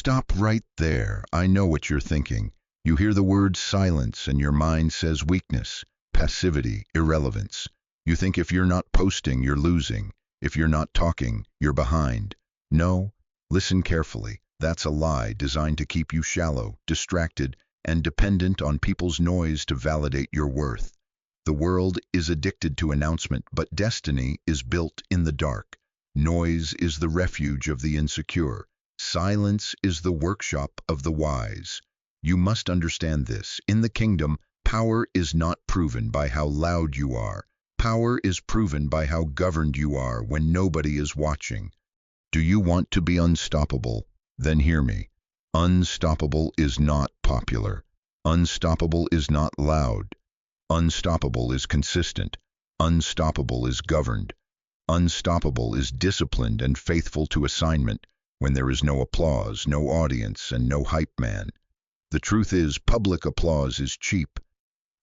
Stop right there. I know what you're thinking. You hear the word silence and your mind says weakness, passivity, irrelevance. You think if you're not posting, you're losing. If you're not talking, you're behind. No, listen carefully. That's a lie designed to keep you shallow, distracted, and dependent on people's noise to validate your worth. The world is addicted to announcement, but destiny is built in the dark. Noise is the refuge of the insecure. Silence is the workshop of the wise. You must understand this. In the kingdom, power is not proven by how loud you are. Power is proven by how governed you are when nobody is watching. Do you want to be unstoppable? Then hear me. Unstoppable is not popular. Unstoppable is not loud. Unstoppable is consistent. Unstoppable is governed. Unstoppable is disciplined and faithful to assignment when there is no applause, no audience, and no hype man. The truth is, public applause is cheap.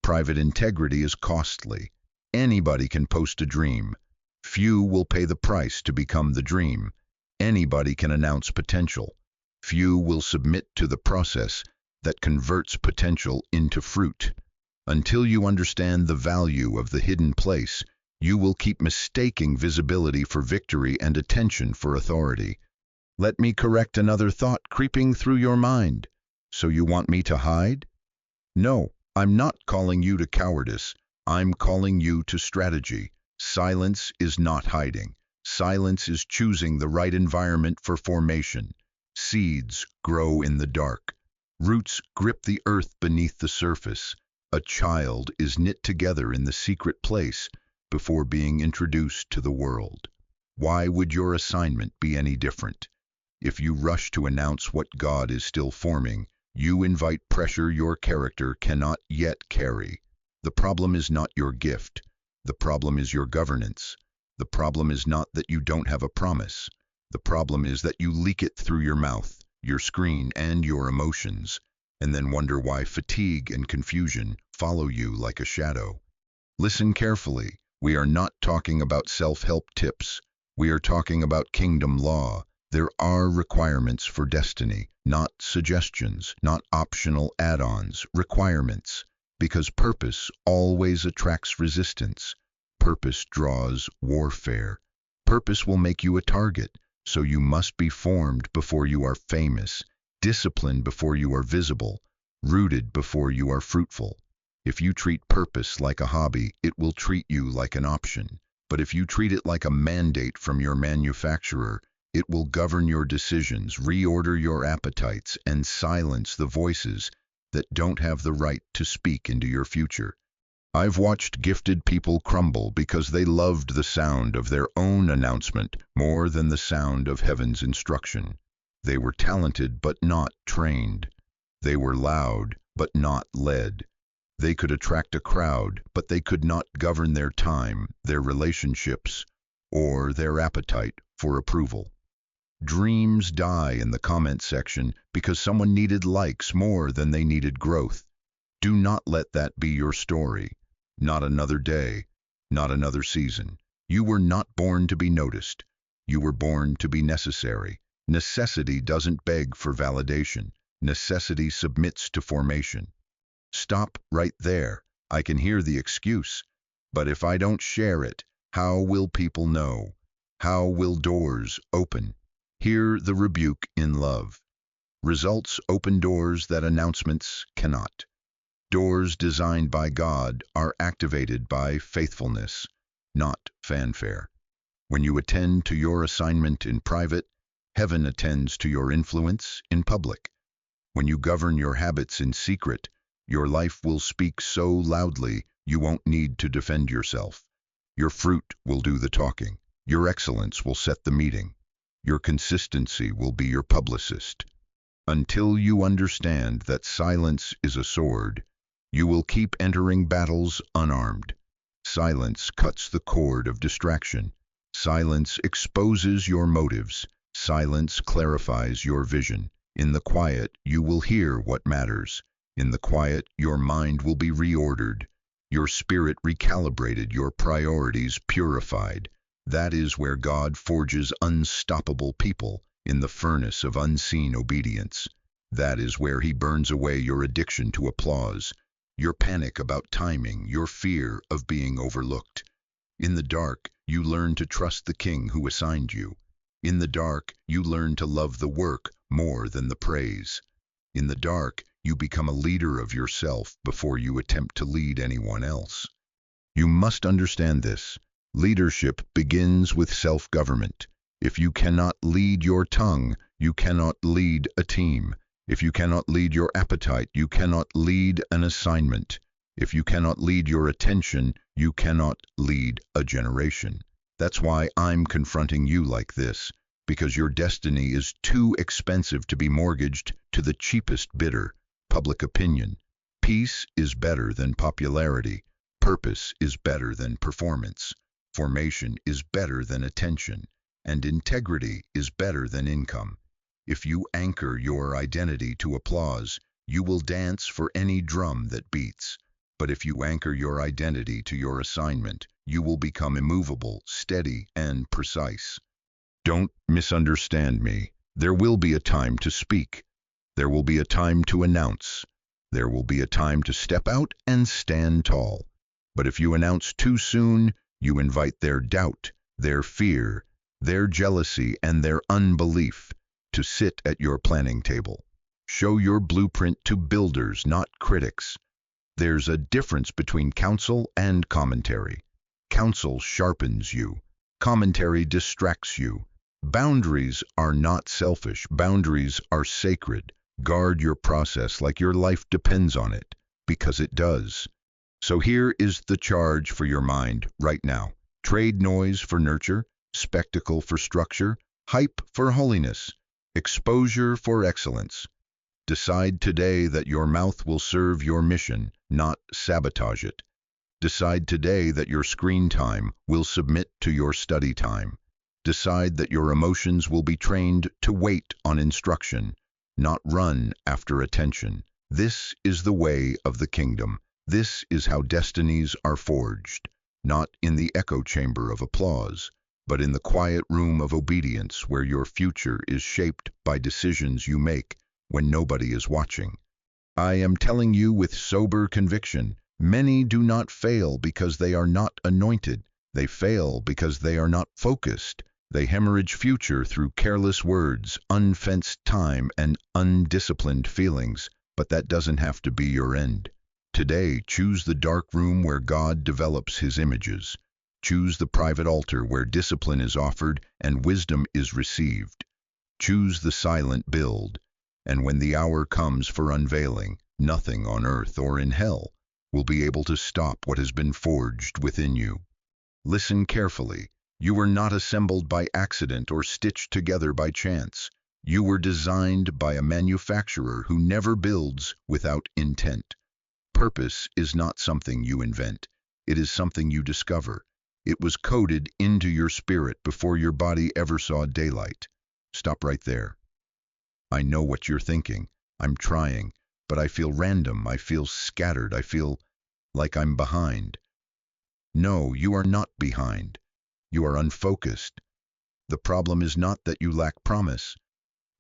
Private integrity is costly. Anybody can post a dream. Few will pay the price to become the dream. Anybody can announce potential. Few will submit to the process that converts potential into fruit. Until you understand the value of the hidden place, you will keep mistaking visibility for victory and attention for authority. Let me correct another thought creeping through your mind. So you want me to hide? No, I'm not calling you to cowardice. I'm calling you to strategy. Silence is not hiding. Silence is choosing the right environment for formation. Seeds grow in the dark. Roots grip the earth beneath the surface. A child is knit together in the secret place before being introduced to the world. Why would your assignment be any different? If you rush to announce what God is still forming, you invite pressure your character cannot yet carry. The problem is not your gift. The problem is your governance. The problem is not that you don't have a promise. The problem is that you leak it through your mouth, your screen, and your emotions, and then wonder why fatigue and confusion follow you like a shadow. Listen carefully. We are not talking about self-help tips. We are talking about kingdom law. There are requirements for destiny, not suggestions, not optional add-ons, requirements. Because purpose always attracts resistance. Purpose draws warfare. Purpose will make you a target, so you must be formed before you are famous, disciplined before you are visible, rooted before you are fruitful. If you treat purpose like a hobby, it will treat you like an option. But if you treat it like a mandate from your manufacturer, it will govern your decisions, reorder your appetites, and silence the voices that don't have the right to speak into your future. I've watched gifted people crumble because they loved the sound of their own announcement more than the sound of heaven's instruction. They were talented but not trained. They were loud but not led. They could attract a crowd, but they could not govern their time, their relationships, or their appetite for approval. Dreams die in the comment section because someone needed likes more than they needed growth. Do not let that be your story. Not another day, not another season. You were not born to be noticed. You were born to be necessary. Necessity doesn't beg for validation. Necessity submits to formation. Stop right there. I can hear the excuse. But if I don't share it, how will people know? How will doors open? Hear the rebuke in love. Results open doors that announcements cannot. Doors designed by God are activated by faithfulness, not fanfare. When you attend to your assignment in private, heaven attends to your influence in public. When you govern your habits in secret, your life will speak so loudly you won't need to defend yourself. Your fruit will do the talking. Your excellence will set the meeting. Your consistency will be your publicist. Until you understand that silence is a sword, you will keep entering battles unarmed. Silence cuts the cord of distraction. Silence exposes your motives. Silence clarifies your vision. In the quiet, you will hear what matters. In the quiet, your mind will be reordered, your spirit recalibrated, your priorities purified. That is where God forges unstoppable people. in the furnace of unseen obedience. That is where he burns away your addiction to applause, your panic about timing, your fear of being overlooked. In the dark, you learn to trust the King who assigned you. In the dark, you learn to love the work more than the praise. In the dark, you become a leader of yourself before you attempt to lead anyone else. You must understand this. Leadership begins with self-government. If you cannot lead your tongue, you cannot lead a team. If you cannot lead your appetite, you cannot lead an assignment. If you cannot lead your attention, you cannot lead a generation. That's why I'm confronting you like this, because your destiny is too expensive to be mortgaged to the cheapest bidder, public opinion. Peace is better than popularity. Purpose is better than performance. Formation is better than attention. And integrity is better than income. If you anchor your identity to applause, you will dance for any drum that beats. But if you anchor your identity to your assignment, you will become immovable, steady, and precise. Don't misunderstand me. There will be a time to speak. There will be a time to announce. There will be a time to step out and stand tall. But if you announce too soon, you invite their doubt, their fear, their jealousy, and their unbelief to sit at your planning table. Show your blueprint to builders, not critics. There's a difference between counsel and commentary. Counsel sharpens you. Commentary distracts you. Boundaries are not selfish. Boundaries are sacred. Guard your process like your life depends on it, because it does. So here is the charge for your mind right now. Trade noise for nurture, spectacle for structure, hype for holiness, exposure for excellence. Decide today that your mouth will serve your mission, not sabotage it. Decide today that your screen time will submit to your study time. Decide that your emotions will be trained to wait on instruction, not run after attention. This is the way of the kingdom. This is how destinies are forged, not in the echo chamber of applause, but in the quiet room of obedience where your future is shaped by decisions you make when nobody is watching. I am telling you with sober conviction, many do not fail because they are not anointed. They fail because they are not focused. They hemorrhage future through careless words, unfenced time, and undisciplined feelings, but that doesn't have to be your end. Today, choose the dark room where God develops his images. Choose the private altar where discipline is offered and wisdom is received. Choose the silent build, and when the hour comes for unveiling, nothing on earth or in hell will be able to stop what has been forged within you. Listen carefully. You were not assembled by accident or stitched together by chance. You were designed by a manufacturer who never builds without intent. Purpose is not something you invent. It is something you discover. It was coded into your spirit before your body ever saw daylight. Stop right there. I know what you're thinking. I'm trying, but I feel random. I feel scattered. I feel like I'm behind. No, you are not behind. You are unfocused. The problem is not that you lack promise.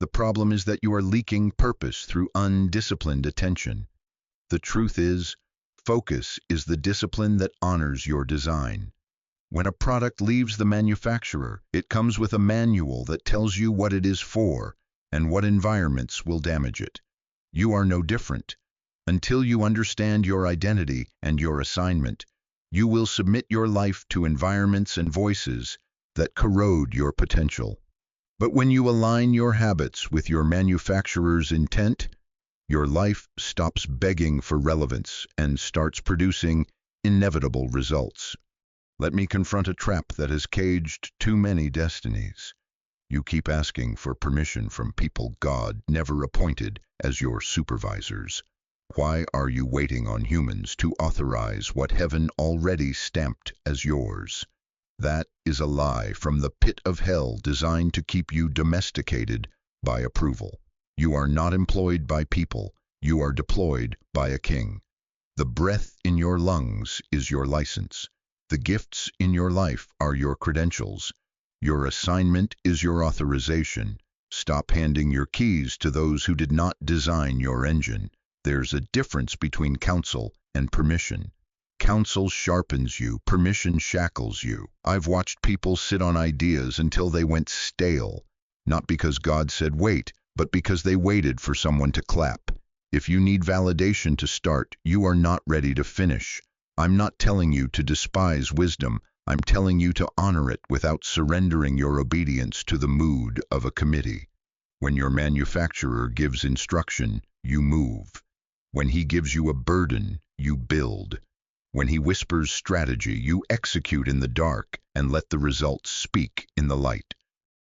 The problem is that you are leaking purpose through undisciplined attention. The truth is, focus is the discipline that honors your design. When a product leaves the manufacturer, it comes with a manual that tells you what it is for and what environments will damage it. You are no different. Until you understand your identity and your assignment, you will submit your life to environments and voices that corrode your potential. But when you align your habits with your manufacturer's intent, your life stops begging for relevance and starts producing inevitable results. Let me confront a trap that has caged too many destinies. You keep asking for permission from people God never appointed as your supervisors. Why are you waiting on humans to authorize what heaven already stamped as yours? That is a lie from the pit of hell designed to keep you domesticated by approval. You are not employed by people. You are deployed by a king. The breath in your lungs is your license. The gifts in your life are your credentials. Your assignment is your authorization. Stop handing your keys to those who did not design your engine. There's a difference between counsel and permission. Counsel sharpens you, permission shackles you. I've watched people sit on ideas until they went stale, not because God said wait, but because they waited for someone to clap. If you need validation to start, you are not ready to finish. I'm not telling you to despise wisdom. I'm telling you to honor it without surrendering your obedience to the mood of a committee. When your manufacturer gives instruction, you move. When he gives you a burden, you build. When he whispers strategy, you execute in the dark and let the results speak in the light.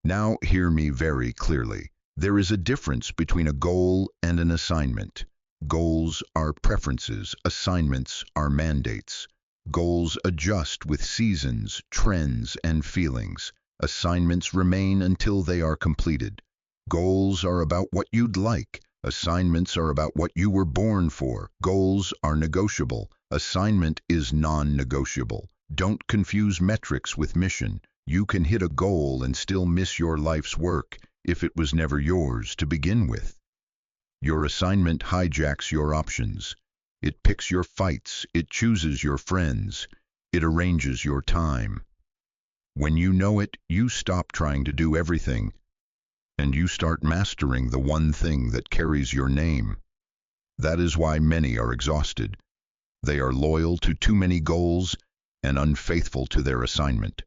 Now hear me very clearly. There is a difference between a goal and an assignment. Goals are preferences, assignments are mandates. Goals adjust with seasons, trends, and feelings. Assignments remain until they are completed. Goals are about what you'd like. Assignments are about what you were born for. Goals are negotiable. Assignment is non-negotiable. Don't confuse metrics with mission. You can hit a goal and still miss your life's work if it was never yours to begin with. Your assignment hijacks your options. It picks your fights. It chooses your friends. It arranges your time. When you know it, you stop trying to do everything, and you start mastering the one thing that carries your name. That is why many are exhausted. They are loyal to too many goals and unfaithful to their assignment.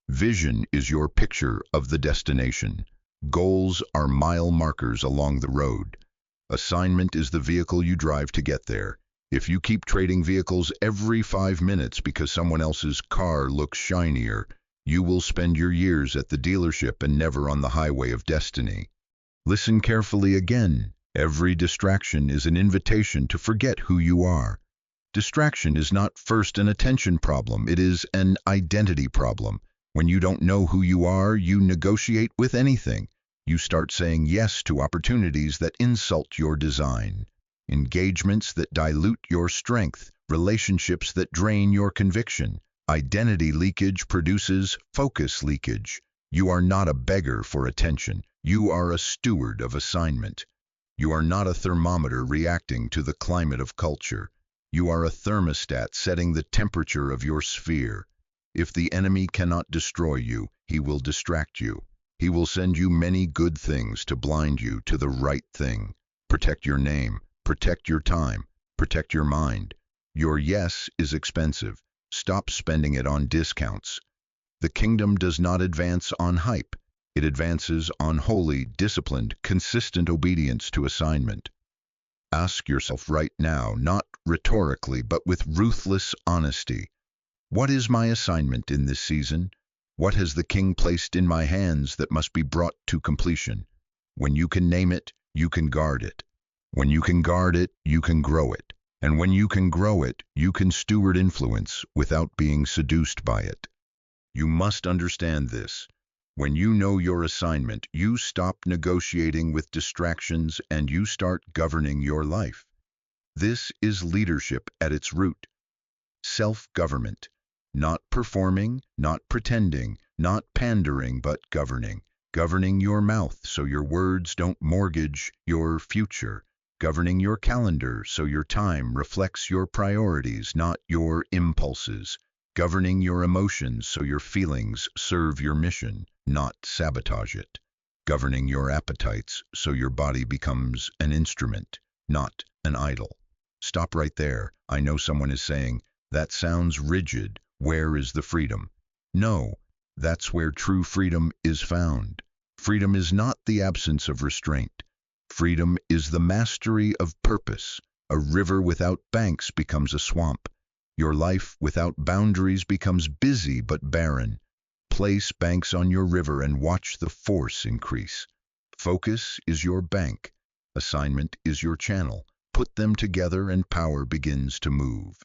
Vision is your picture of the destination. Goals are mile markers along the road. Assignment is the vehicle you drive to get there. If you keep trading vehicles every 5 minutes because someone else's car looks shinier, you will spend your years at the dealership and never on the highway of destiny. Listen carefully again. Every distraction is an invitation to forget who you are. Distraction is not first an attention problem, it is an identity problem. When you don't know who you are, you negotiate with anything. You start saying yes to opportunities that insult your design, engagements that dilute your strength, relationships that drain your conviction. Identity leakage produces focus leakage. You are not a beggar for attention. You are a steward of assignment. You are not a thermometer reacting to the climate of culture. You are a thermostat setting the temperature of your sphere. If the enemy cannot destroy you, he will distract you. He will send you many good things to blind you to the right thing. Protect your name, protect your time, protect your mind. Your yes is expensive. Stop spending it on discounts. The kingdom does not advance on hype. It advances on holy, disciplined, consistent obedience to assignment. Ask yourself right now, not rhetorically, but with ruthless honesty. What is my assignment in this season? What has the King placed in my hands that must be brought to completion? When you can name it, you can guard it. When you can guard it, you can grow it. And when you can grow it, you can steward influence without being seduced by it. You must understand this. When you know your assignment, you stop negotiating with distractions and you start governing your life. This is leadership at its root. Self-government. Not performing, not pretending, not pandering, but governing. Governing your mouth so your words don't mortgage your future. Governing your calendar so your time reflects your priorities, not your impulses. Governing your emotions so your feelings serve your mission, not sabotage it. Governing your appetites so your body becomes an instrument, not an idol. Stop right there. I know someone is saying, that sounds rigid. Where is the freedom? No, that's where true freedom is found. Freedom is not the absence of restraint. Freedom is the mastery of purpose. A river without banks becomes a swamp. Your life without boundaries becomes busy but barren. Place banks on your river and watch the force increase. Focus is your bank. Assignment is your channel. Put them together and power begins to move.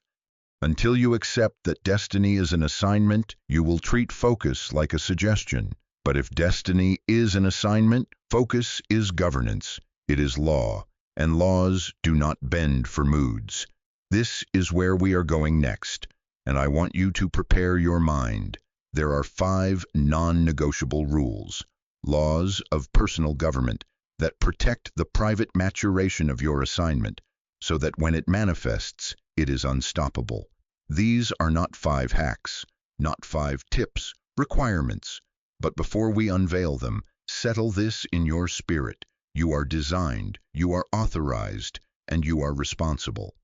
Until you accept that destiny is an assignment, you will treat focus like a suggestion. But if destiny is an assignment, focus is governance. It is law, and laws do not bend for moods. This is where we are going next, and I want you to prepare your mind. There are 5 non-negotiable rules. laws of personal government that protect the private maturation of your assignment so that when it manifests, it is unstoppable. These are not 5 hacks, not 5 tips, requirements, but before we unveil them, settle this in your spirit. You are designed, you are authorized, and you are responsible.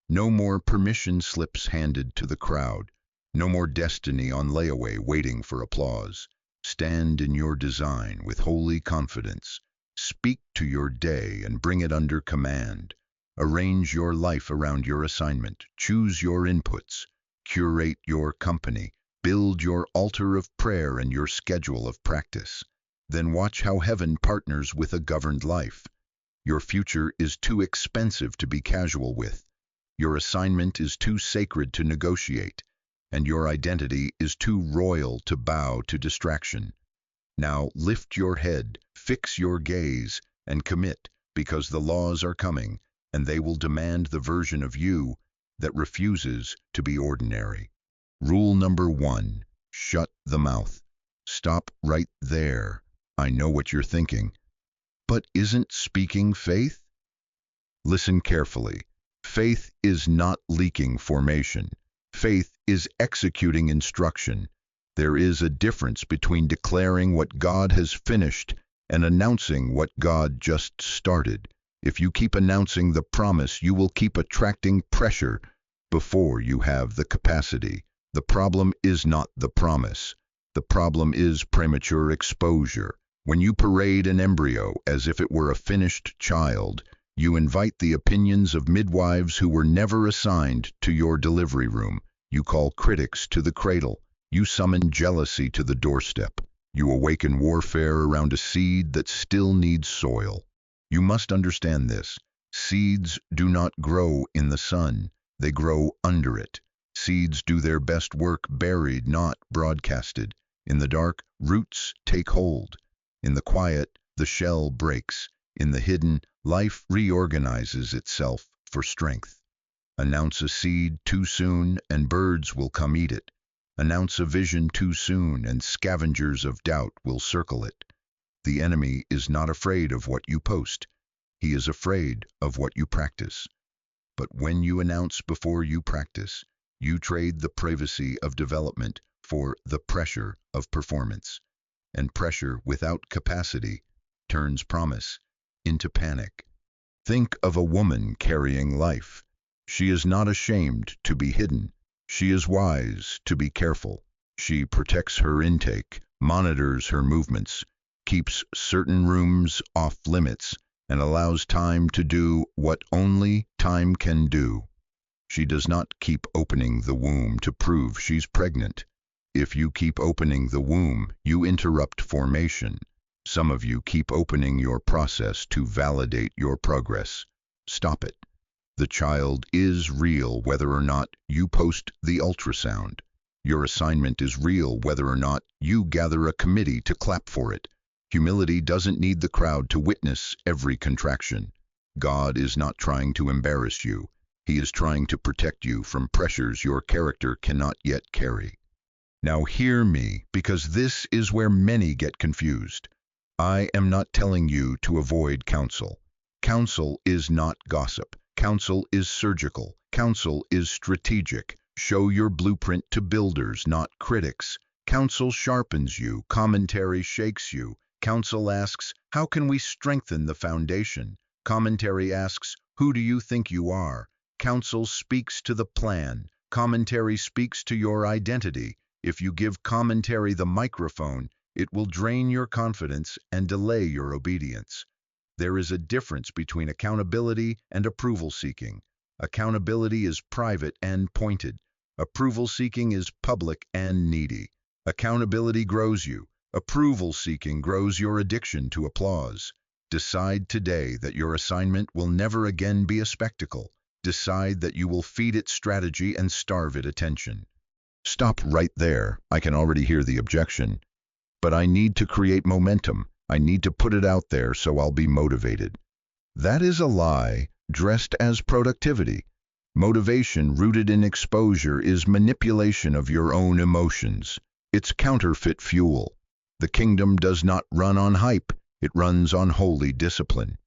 No more permission slips handed to the crowd. No more destiny on layaway waiting for applause. Stand in your design with holy confidence. Speak to your day and bring it under command. Arrange your life around your assignment. Choose your inputs. Curate your company. Build your altar of prayer and your schedule of practice. Then watch how heaven partners with a governed life. Your future is too expensive to be casual with. Your assignment is too sacred to negotiate, and your identity is too royal to bow to distraction. Now lift your head, fix your gaze, and commit, because the laws are coming, and they will demand the version of you that refuses to be ordinary. Rule number 1, shut the mouth. Stop right there. I know what you're thinking. But isn't speaking faith? Listen carefully. Faith is not leaking formation. Faith is executing instruction. There is a difference between declaring what God has finished and announcing what God just started. If you keep announcing the promise, you will keep attracting pressure before you have the capacity. The problem is not the promise. The problem is premature exposure. When you parade an embryo as if it were a finished child, you invite the opinions of midwives who were never assigned to your delivery room. You call critics to the cradle. You summon jealousy to the doorstep. You awaken warfare around a seed that still needs soil. You must understand this. Seeds do not grow in the sun. They grow under it. Seeds do their best work buried, not broadcasted. In the dark, roots take hold. In the quiet, the shell breaks. In the hidden, life reorganizes itself for strength. Announce a seed too soon, and birds will come eat it. Announce a vision too soon, and scavengers of doubt will circle it. The enemy is not afraid of what you post. He is afraid of what you practice. But when you announce before you practice, you trade the privacy of development for the pressure of performance. And pressure without capacity turns promise into panic. Think of a woman carrying life. She is not ashamed to be hidden. She is wise to be careful. She protects her intake, monitors her movements, keeps certain rooms off limits, and allows time to do what only time can do. She does not keep opening the womb to prove she's pregnant. If you keep opening the womb, you interrupt formation. Some of you keep opening your process to validate your progress. Stop it. The child is real whether or not you post the ultrasound. Your assignment is real whether or not you gather a committee to clap for it. Humility doesn't need the crowd to witness every contraction. God is not trying to embarrass you. He is trying to protect you from pressures your character cannot yet carry. Now hear me, because this is where many get confused. I am not telling you to avoid counsel. Counsel is not gossip. Counsel is surgical. Counsel is strategic. Show your blueprint to builders, not critics. Counsel sharpens you. Commentary shakes you. Counsel asks, how can we strengthen the foundation? Commentary asks, who do you think you are? Counsel speaks to the plan. Commentary speaks to your identity. If you give commentary the microphone, it will drain your confidence and delay your obedience. There is a difference between accountability and approval seeking. Accountability is private and pointed. Approval seeking is public and needy. Accountability grows you. Approval seeking grows your addiction to applause. Decide today that your assignment will never again be a spectacle. Decide that you will feed it strategy and starve it attention. Stop right there. I can already hear the objection. But I need to create momentum. I need to put it out there so I'll be motivated. That is a lie dressed as productivity. Motivation rooted in exposure is manipulation of your own emotions. It's counterfeit fuel. The kingdom does not run on hype, it runs on holy discipline.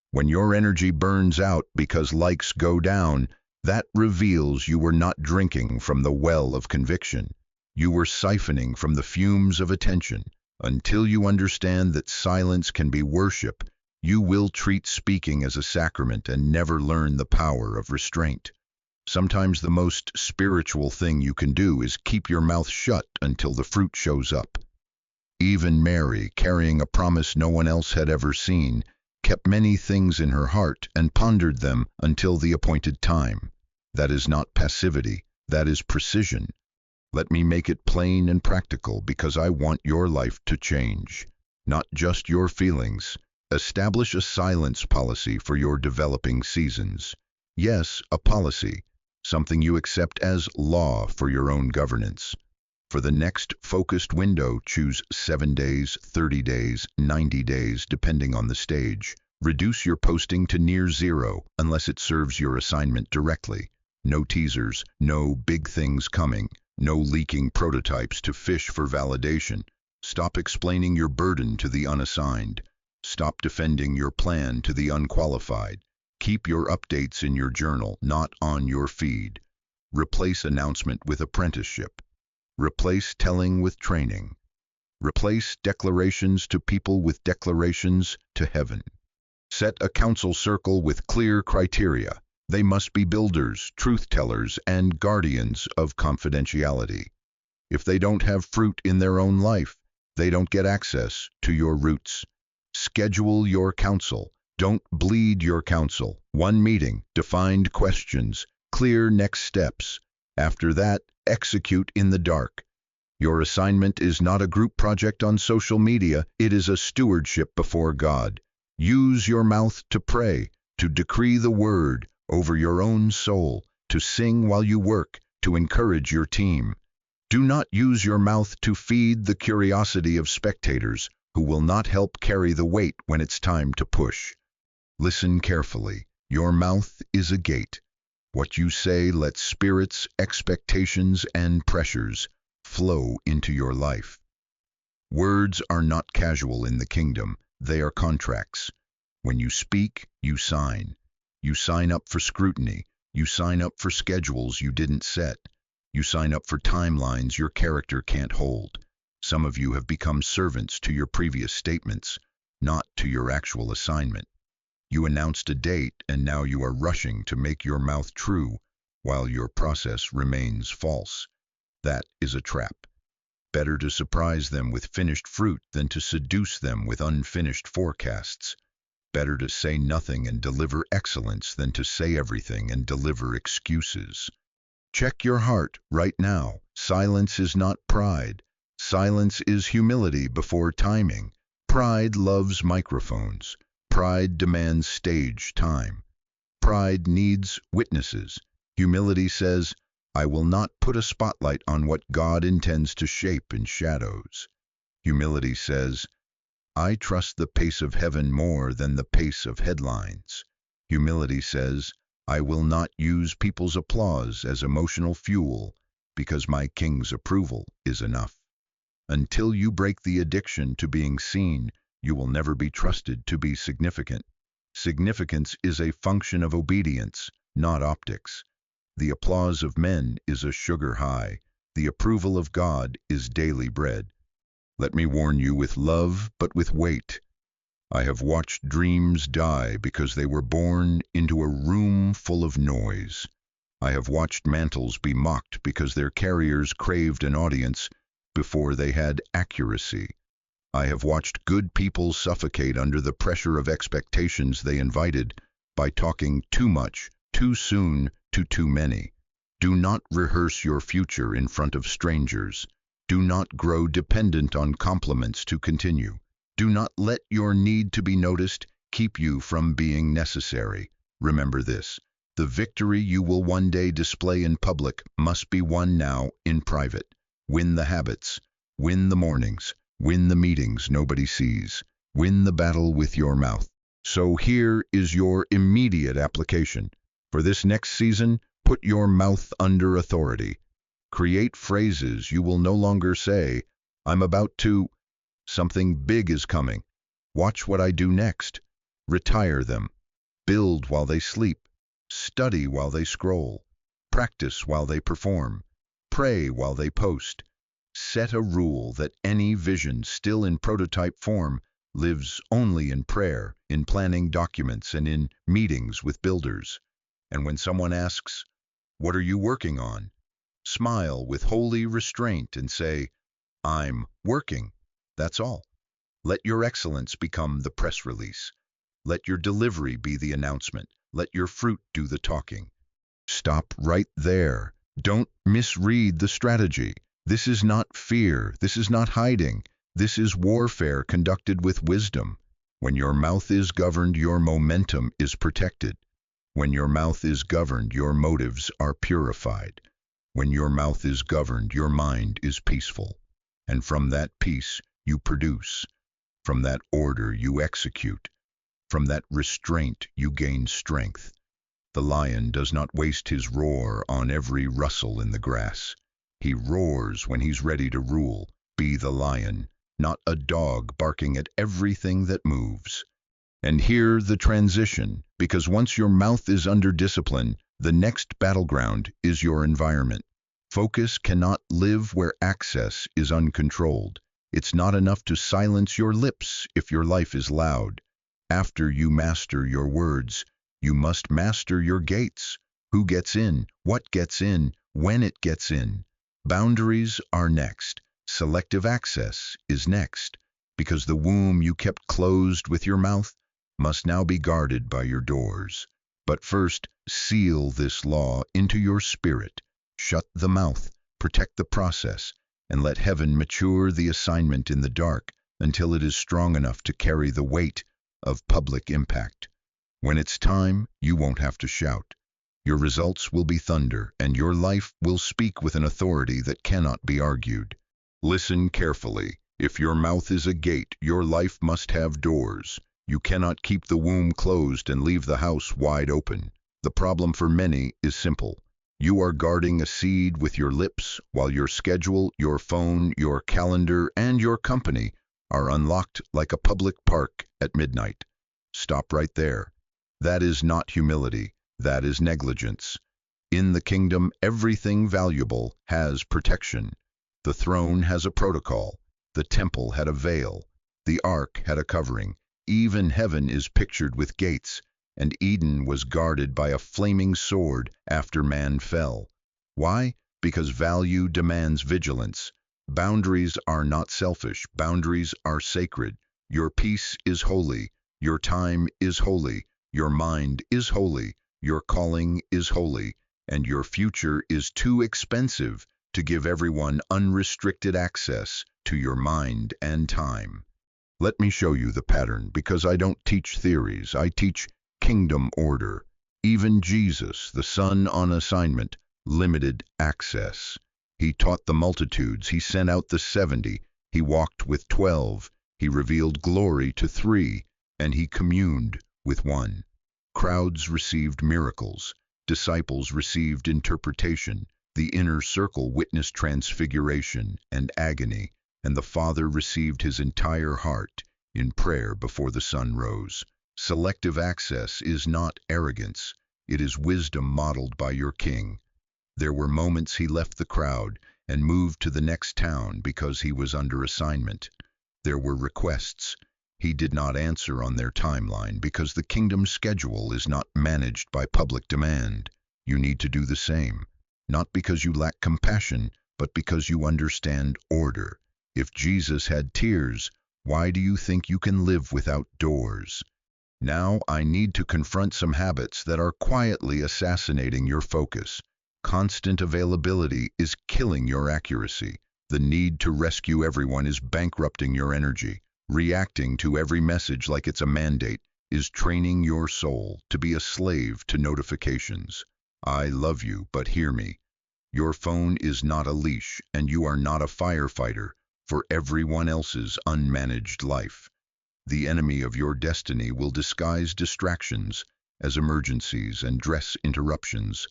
When your energy burns out because likes go down, that reveals you were not drinking from the well of conviction. You were siphoning from the fumes of attention. Until you understand that silence can be worship, you will treat speaking as a sacrament and never learn the power of restraint. Sometimes the most spiritual thing you can do is keep your mouth shut until the fruit shows up. Even Mary, carrying a promise no one else had ever seen, kept many things in her heart and pondered them until the appointed time. That is not passivity, that is precision. Let me make it plain and practical because I want your life to change, not just your feelings. Establish a silence policy for your developing seasons. Yes, a policy, something you accept as law for your own governance. For the next focused window, choose 7 days, 30 days, 90 days, depending on the stage. Reduce your posting to near zero unless it serves your assignment directly. No teasers, no big things coming, no leaking prototypes to fish for validation. Stop explaining your burden to the unassigned. Stop defending your plan to the unqualified. Keep your updates in your journal, not on your feed. Replace announcement with apprenticeship. Replace telling with training. Replace declarations to people with declarations to heaven. Set a council circle with clear criteria. They must be builders, truth-tellers, and guardians of confidentiality. If they don't have fruit in their own life, they don't get access to your roots. Schedule your council. Don't bleed your council. 1 meeting, defined questions, clear next steps. After that, execute in the dark. Your assignment is not a group project on social media, it is a stewardship before God. Use your mouth to pray, to decree the word over your own soul, to sing while you work, to encourage your team. Do not use your mouth to feed the curiosity of spectators who will not help carry the weight when it's time to push. Listen carefully. Your mouth is a gate. What you say lets spirits, expectations, and pressures flow into your life. Words are not casual in the kingdom, they are contracts. When you speak, you sign. You sign up for scrutiny. You sign up for schedules you didn't set. You sign up for timelines your character can't hold. Some of you have become servants to your previous statements, not to your actual assignment. You announced a date and now you are rushing to make your mouth true while your process remains false. That is a trap. Better to surprise them with finished fruit than to seduce them with unfinished forecasts. Better to say nothing and deliver excellence than to say everything and deliver excuses. Check your heart right now. Silence is not pride. Silence is humility before timing. Pride loves microphones. Pride demands stage time. Pride needs witnesses. Humility says, I will not put a spotlight on what God intends to shape in shadows. Humility says, I trust the pace of heaven more than the pace of headlines. Humility says, I will not use people's applause as emotional fuel because my King's approval is enough. Until you break the addiction to being seen, you will never be trusted to be significant. Significance is a function of obedience, not optics. The applause of men is a sugar high. The approval of God is daily bread. Let me warn you with love, but with weight. I have watched dreams die because they were born into a room full of noise. I have watched mantles be mocked because their carriers craved an audience before they had accuracy. I have watched good people suffocate under the pressure of expectations they invited by talking too much, too soon, to too many. Do not rehearse your future in front of strangers. Do not grow dependent on compliments to continue. Do not let your need to be noticed keep you from being necessary. Remember this, the victory you will one day display in public must be won now in private. Win the habits, win the mornings, win the meetings nobody sees, win the battle with your mouth. So here is your immediate application. For this next season, put your mouth under authority. Create phrases you will no longer say, I'm about to. Something big is coming. Watch what I do next. Retire them. Build while they sleep. Study while they scroll. Practice while they perform. Pray while they post. Set a rule that any vision still in prototype form lives only in prayer, in planning documents, and in meetings with builders. And when someone asks, "What are you working on?" smile with holy restraint and say, "I'm working." That's all. Let your excellence become the press release. Let your delivery be the announcement. Let your fruit do the talking. Stop right there. Don't misread the strategy. This is not fear. This is not hiding. This is warfare conducted with wisdom. When your mouth is governed, your momentum is protected. When your mouth is governed, your motives are purified. When your mouth is governed, your mind is peaceful. And from that peace, you produce. From that order, you execute. From that restraint, you gain strength. The lion does not waste his roar on every rustle in the grass. He roars when he's ready to rule. Be the lion, not a dog barking at everything that moves. And hear the transition, because once your mouth is under discipline, the next battleground is your environment. Focus cannot live where access is uncontrolled. It's not enough to silence your lips if your life is loud. After you master your words, you must master your gates. Who gets in, what gets in, when it gets in. Boundaries are next. Selective access is next, because the womb you kept closed with your mouth must now be guarded by your doors. But first, seal this law into your spirit. Shut the mouth, protect the process, and let heaven mature the assignment in the dark until it is strong enough to carry the weight of public impact. When it's time, you won't have to shout. Your results will be thunder, and your life will speak with an authority that cannot be argued. Listen carefully. If your mouth is a gate, your life must have doors. You cannot keep the womb closed and leave the house wide open. The problem for many is simple. You are guarding a seed with your lips while your schedule, your phone, your calendar, and your company are unlocked like a public park at midnight. Stop right there. That is not humility. That is negligence. In the kingdom, everything valuable has protection. The throne has a protocol. The temple had a veil. The ark had a covering. Even heaven is pictured with gates, and Eden was guarded by a flaming sword after man fell. Why? Because value demands vigilance. Boundaries are not selfish. Boundaries are sacred. Your peace is holy. Your time is holy. Your mind is holy. Your calling is holy. And your future is too expensive to give everyone unrestricted access to your mind and time. Let me show you the pattern, because I don't teach theories. I teach kingdom order. Even Jesus, the Son on assignment, limited access. He taught the multitudes. He sent out the 70. He walked with 12. He revealed glory to 3, and he communed with 1. Crowds received miracles. Disciples received interpretation. The inner circle witnessed transfiguration and agony, and the Father received his entire heart in prayer before the sun rose. Selective access is not arrogance. It is wisdom modeled by your King. There were moments he left the crowd and moved to the next town because he was under assignment. There were requests. He did not answer on their timeline because the kingdom schedule is not managed by public demand. You need to do the same, not because you lack compassion, but because you understand order. If Jesus had tears, why do you think you can live without doors? Now I need to confront some habits that are quietly assassinating your focus. Constant availability is killing your accuracy. The need to rescue everyone is bankrupting your energy. Reacting to every message like it's a mandate is training your soul to be a slave to notifications. I love you, but hear me. Your phone is not a leash, and you are not a firefighter for everyone else's unmanaged life. The enemy of your destiny will disguise distractions as emergencies and dress interruptions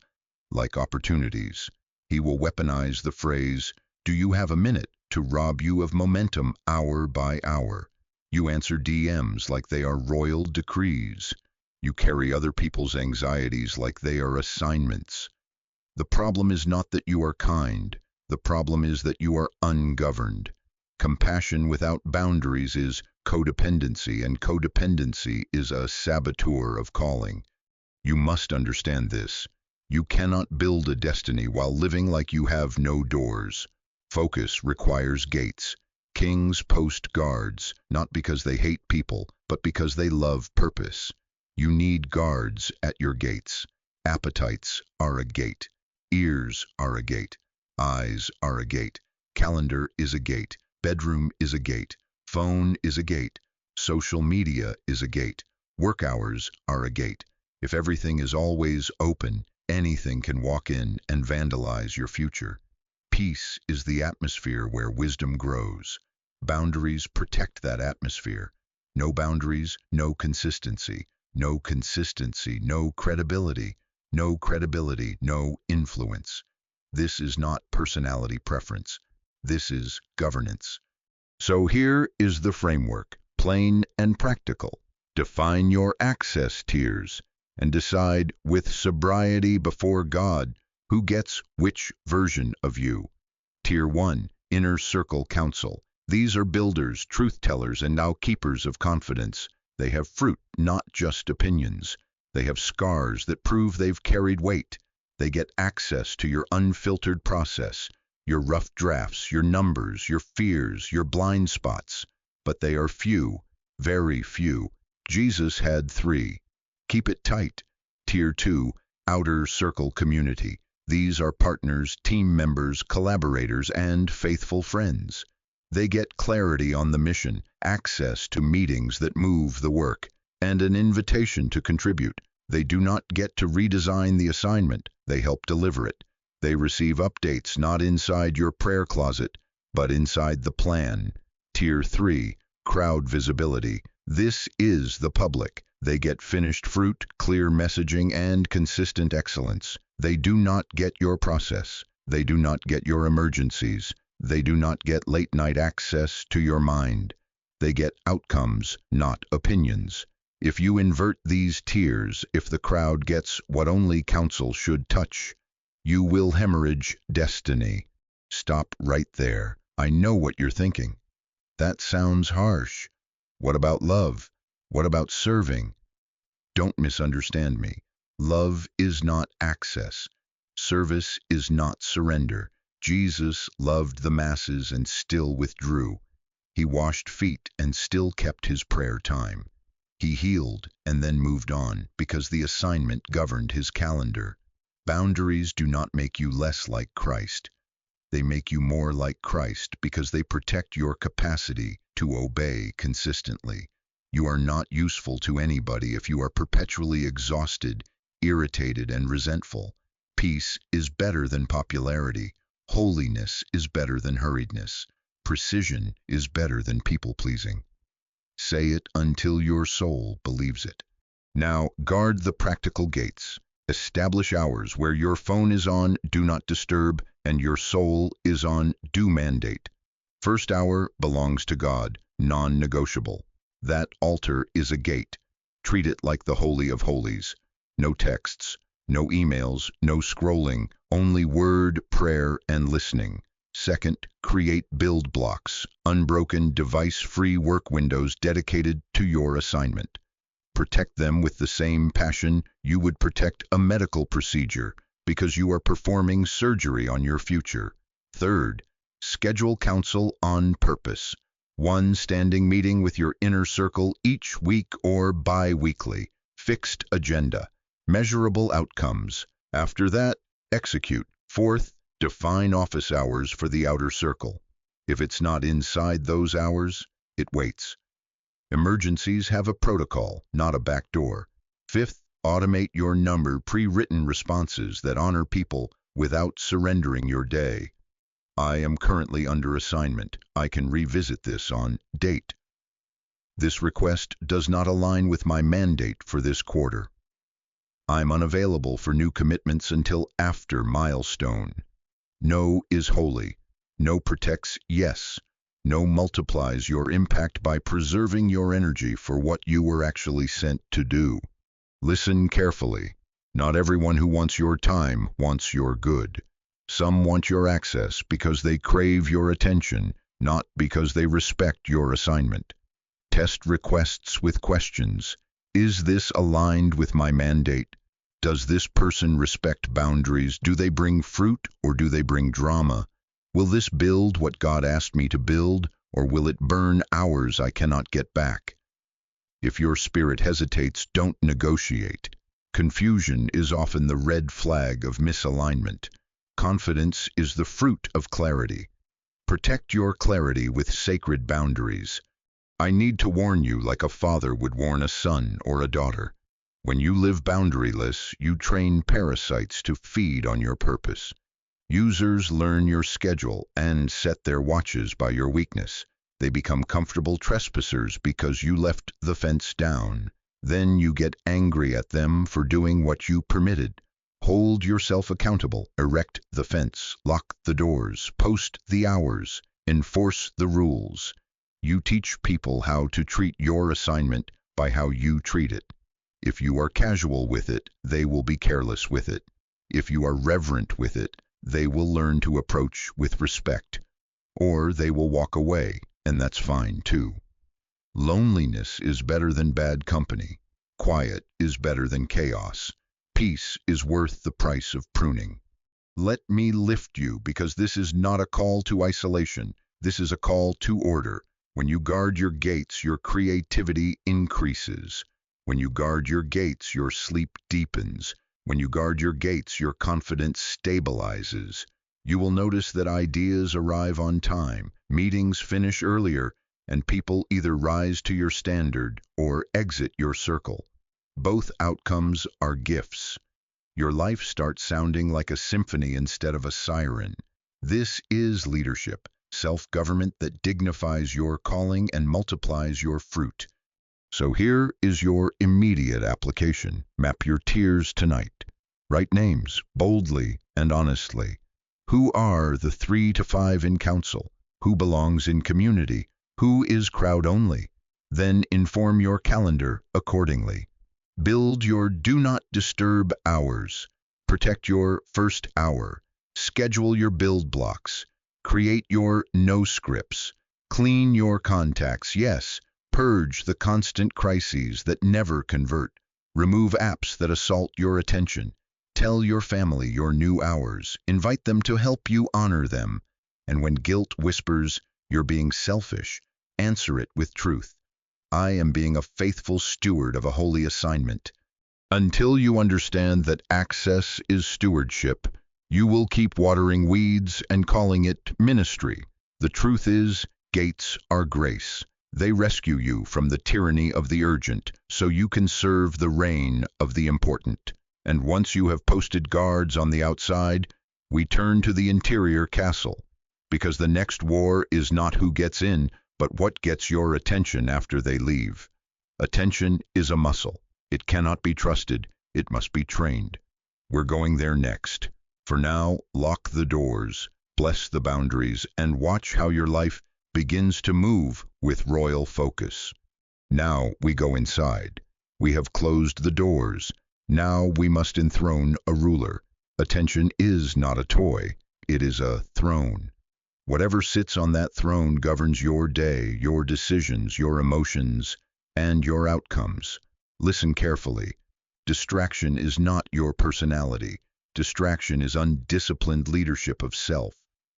like opportunities. He will weaponize the phrase, "Do you have a minute?" to rob you of momentum hour by hour. You answer DMs like they are royal decrees. You carry other people's anxieties like they are assignments. The problem is not that you are kind. The problem is that you are ungoverned. Compassion without boundaries is codependency, and codependency is a saboteur of calling. You must understand this. You cannot build a destiny while living like you have no doors. Focus requires gates. Kings post guards, not because they hate people, but because they love purpose. You need guards at your gates. Appetites are a gate. Ears are a gate. Eyes are a gate. Calendar is a gate. Bedroom is a gate. Phone is a gate. Social media is a gate. Work hours are a gate. If everything is always open, anything can walk in and vandalize your future. Peace is the atmosphere where wisdom grows. Boundaries protect that atmosphere. No boundaries, no consistency. No consistency, no credibility. No credibility, no influence. This is not personality preference. This is governance. So here is the framework, plain and practical. Define your access tiers and decide with sobriety before God who gets which version of you. Tier 1, Inner Circle Counsel. These are builders, truth-tellers, and now keepers of confidence. They have fruit, not just opinions. They have scars that prove they've carried weight. They get access to your unfiltered process, your rough drafts, your numbers, your fears, your blind spots. But they are few, very few. Jesus had 3. Keep it tight. Tier 2, Outer Circle Community. These are partners, team members, collaborators, and faithful friends. They get clarity on the mission, access to meetings that move the work, and an invitation to contribute. They do not get to redesign the assignment, they help deliver it. They receive updates not inside your prayer closet, but inside the plan. Tier 3, Crowd Visibility. This is the public. They get finished fruit, clear messaging, and consistent excellence. They do not get your process. They do not get your emergencies. They do not get late-night access to your mind. They get outcomes, not opinions. If you invert these tiers, if the crowd gets what only counsel should touch, you will hemorrhage destiny. Stop right there. I know what you're thinking. That sounds harsh. What about love? What about serving? Don't misunderstand me. Love is not access. Service is not surrender. Jesus loved the masses and still withdrew. He washed feet and still kept his prayer time. He healed and then moved on because the assignment governed his calendar. Boundaries do not make you less like Christ. They make you more like Christ because they protect your capacity to obey consistently. You are not useful to anybody if you are perpetually exhausted, irritated, and resentful. Peace is better than popularity. Holiness is better than hurriedness. Precision is better than people-pleasing. Say it until your soul believes it. Now, guard the practical gates. Establish hours where your phone is on Do Not Disturb and your soul is on Do Mandate. First hour belongs to God, non-negotiable. That altar is a gate. Treat it like the Holy of Holies. No texts, no emails, no scrolling, only word, prayer, and listening. Second, create build blocks, unbroken, device-free work windows dedicated to your assignment. Protect them with the same passion you would protect a medical procedure because you are performing surgery on your future. Third, schedule counsel on purpose. One standing meeting with your inner circle each week or bi-weekly. Fixed agenda. Measurable outcomes. After that, execute. Fourth, define office hours for the outer circle. If it's not inside those hours, it waits. Emergencies have a protocol, not a back door. Fifth, automate your number pre-written responses that honor people without surrendering your day. I am currently under assignment. I can revisit this on date. This request does not align with my mandate for this quarter. I'm unavailable for new commitments until after milestone. No is holy. No protects, yes. No multiplies your impact by preserving your energy for what you were actually sent to do. Listen carefully. Not everyone who wants your time wants your good. Some want your access because they crave your attention, not because they respect your assignment. Test requests with questions. Is this aligned with my mandate? Does this person respect boundaries? Do they bring fruit or do they bring drama? Will this build what God asked me to build, or will it burn hours I cannot get back? If your spirit hesitates, don't negotiate. Confusion is often the red flag of misalignment. Confidence is the fruit of clarity. Protect your clarity with sacred boundaries. I need to warn you like a father would warn a son or a daughter. When you live boundaryless, you train parasites to feed on your purpose. Users learn your schedule and set their watches by your weakness. They become comfortable trespassers because you left the fence down. Then you get angry at them for doing what you permitted. Hold yourself accountable. Erect the fence, lock the doors, post the hours, enforce the rules. You teach people how to treat your assignment by how you treat it. If you are casual with it, they will be careless with it. If you are reverent with it, they will learn to approach with respect. Or they will walk away, and that's fine too. Loneliness is better than bad company. Quiet is better than chaos. Peace is worth the price of pruning. Let me lift you, because this is not a call to isolation. This is a call to order. When you guard your gates, your creativity increases. When you guard your gates, your sleep deepens. When you guard your gates, your confidence stabilizes. You will notice that ideas arrive on time, meetings finish earlier, and people either rise to your standard or exit your circle. Both outcomes are gifts. Your life starts sounding like a symphony instead of a siren. This is leadership. Self-government that dignifies your calling and multiplies your fruit. So here is your immediate application. Map your tiers tonight. Write names boldly and honestly. Who are the 3 to 5 in council? Who belongs in community? Who is crowd only? Then inform your calendar accordingly. Build your do not disturb hours. Protect your first hour. Schedule your build blocks. Create your no scripts. Clean your contacts. Yes, purge the constant crises that never convert. Remove apps that assault your attention. Tell your family your new hours. Invite them to help you honor them. And when guilt whispers, you're being selfish, answer it with truth. I am being a faithful steward of a holy assignment. Until you understand that access is stewardship, you will keep watering weeds and calling it ministry. The truth is, gates are grace. They rescue you from the tyranny of the urgent, so you can serve the reign of the important. And once you have posted guards on the outside, we turn to the interior castle. Because the next war is not who gets in, but what gets your attention after they leave. Attention is a muscle. It cannot be trusted. It must be trained. We're going there next. For now, lock the doors, bless the boundaries, and watch how your life begins to move with royal focus. Now we go inside. We have closed the doors. Now we must enthrone a ruler. Attention is not a toy. It is a throne. Whatever sits on that throne governs your day, your decisions, your emotions, and your outcomes. Listen carefully. Distraction is not your personality. Distraction is undisciplined leadership of self.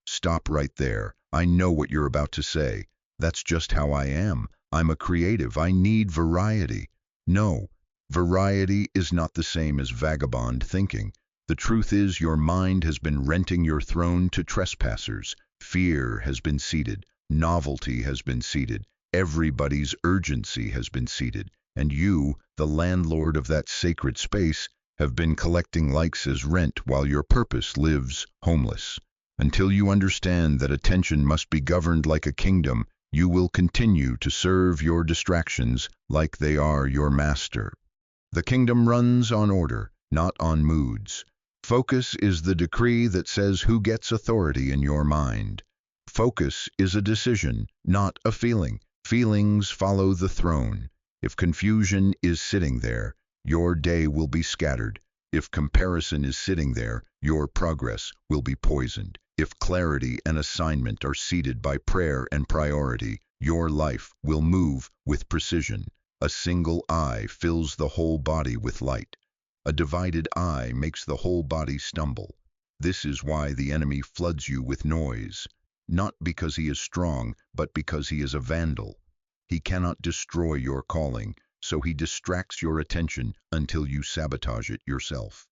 Stop right there. I know what you're about to say. That's just how I am. I'm a creative. I need variety. No, variety is not the same as vagabond thinking. The truth is, your mind has been renting your throne to trespassers. Fear has been seated. Novelty has been seated. Everybody's urgency has been seated. And you, the landlord of that sacred space, have been collecting likes as rent while your purpose lives homeless. Until you understand that attention must be governed like a kingdom, you will continue to serve your distractions like they are your master. The kingdom runs on order, not on moods. Focus is the decree that says who gets authority in your mind. Focus is a decision, not a feeling. Feelings follow the throne. If confusion is sitting there, your day will be scattered. If comparison is sitting there, your progress will be poisoned. If clarity and assignment are seated by prayer and priority, your life will move with precision. A single eye fills the whole body with light. A divided eye makes the whole body stumble. This is why the enemy floods you with noise, not because he is strong, but because he is a vandal. He cannot destroy your calling, so he distracts your attention until you sabotage it yourself.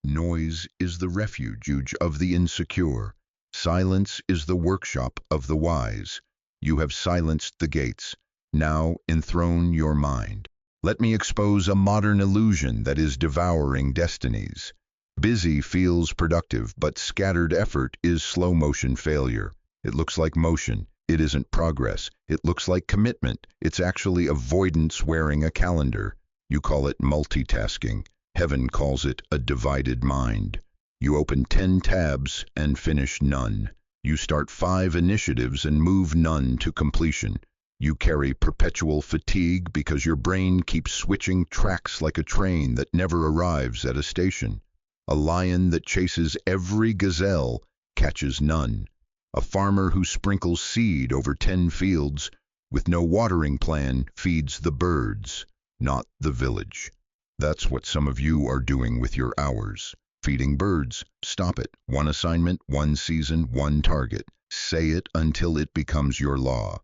Noise is the refuge of the insecure. Silence is the workshop of the wise. You have silenced the gates. Now enthrone your mind. Let me expose a modern illusion that is devouring destinies. Busy feels productive, but scattered effort is slow-motion failure. It looks like motion. It isn't progress. It looks like commitment. It's actually avoidance wearing a calendar. You call it multitasking. Heaven calls it a divided mind. You open 10 tabs and finish none. You start 5 initiatives and move none to completion. You carry perpetual fatigue because your brain keeps switching tracks like a train that never arrives at a station. A lion that chases every gazelle catches none. A farmer who sprinkles seed over 10 fields with no watering plan feeds the birds, not the village. That's what some of you are doing with your hours. Feeding birds. Stop it. One assignment, one season, one target. Say it until it becomes your law.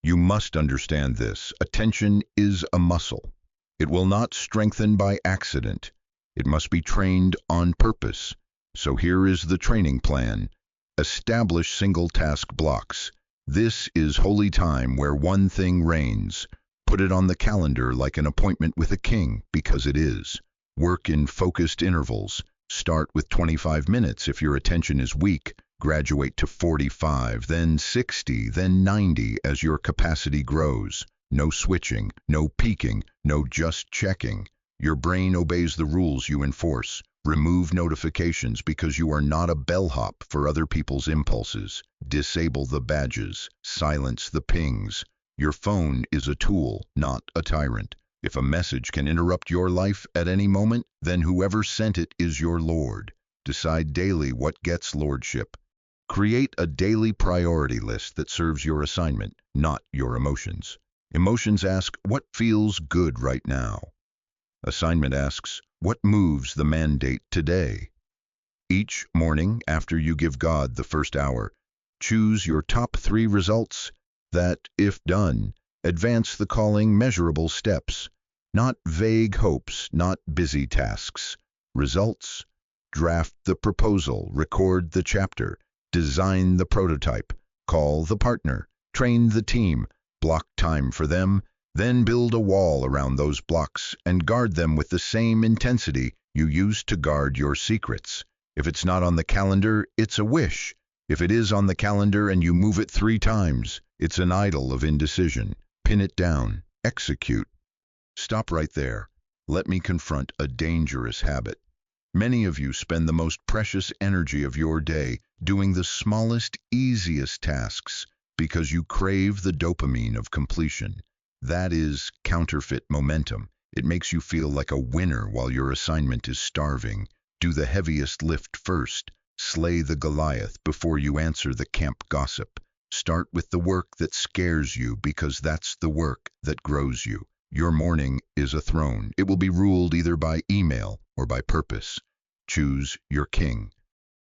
You must understand this. Attention is a muscle. It will not strengthen by accident. It must be trained on purpose. So here is the training plan. Establish single task blocks. This is holy time where one thing reigns. Put it on the calendar like an appointment with a king, because it is. Work in focused intervals. Start with 25 minutes if your attention is weak. Graduate to 45, then 60, then 90 as your capacity grows. No switching, no peeking, no just checking. Your brain obeys the rules you enforce. Remove notifications because you are not a bellhop for other people's impulses. Disable the badges. Silence the pings. Your phone is a tool, not a tyrant. If a message can interrupt your life at any moment, then whoever sent it is your Lord. Decide daily what gets lordship. Create a daily priority list that serves your assignment, not your emotions. Emotions ask, what feels good right now? Assignment asks, what moves the mandate today? Each morning, after you give God the first hour, choose your top 3 results that, if done, advance the calling measurable steps, not vague hopes, not busy tasks. Results: draft the proposal, record the chapter, design the prototype, call the partner, train the team, block time for them, then build a wall around those blocks and guard them with the same intensity you used to guard your secrets. If it's not on the calendar, it's a wish. If it is on the calendar and you move it 3 times, it's an idol of indecision. Pin it down. Execute. Stop right there. Let me confront a dangerous habit. Many of you spend the most precious energy of your day doing the smallest, easiest tasks because you crave the dopamine of completion. That is counterfeit momentum. It makes you feel like a winner while your assignment is starving. Do the heaviest lift first. Slay the Goliath before you answer the camp gossip. Start with the work that scares you because that's the work that grows you. Your morning is a throne. It will be ruled either by email or by purpose. Choose your king.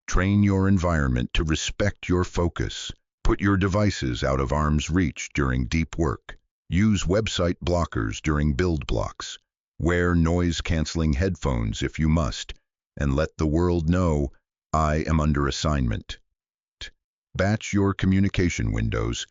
Train your environment to respect your focus. Put your devices out of arm's reach during deep work. Use website blockers during build blocks. Wear noise-canceling headphones if you must, and let the world know, I am under assignment. Batch your communication windows.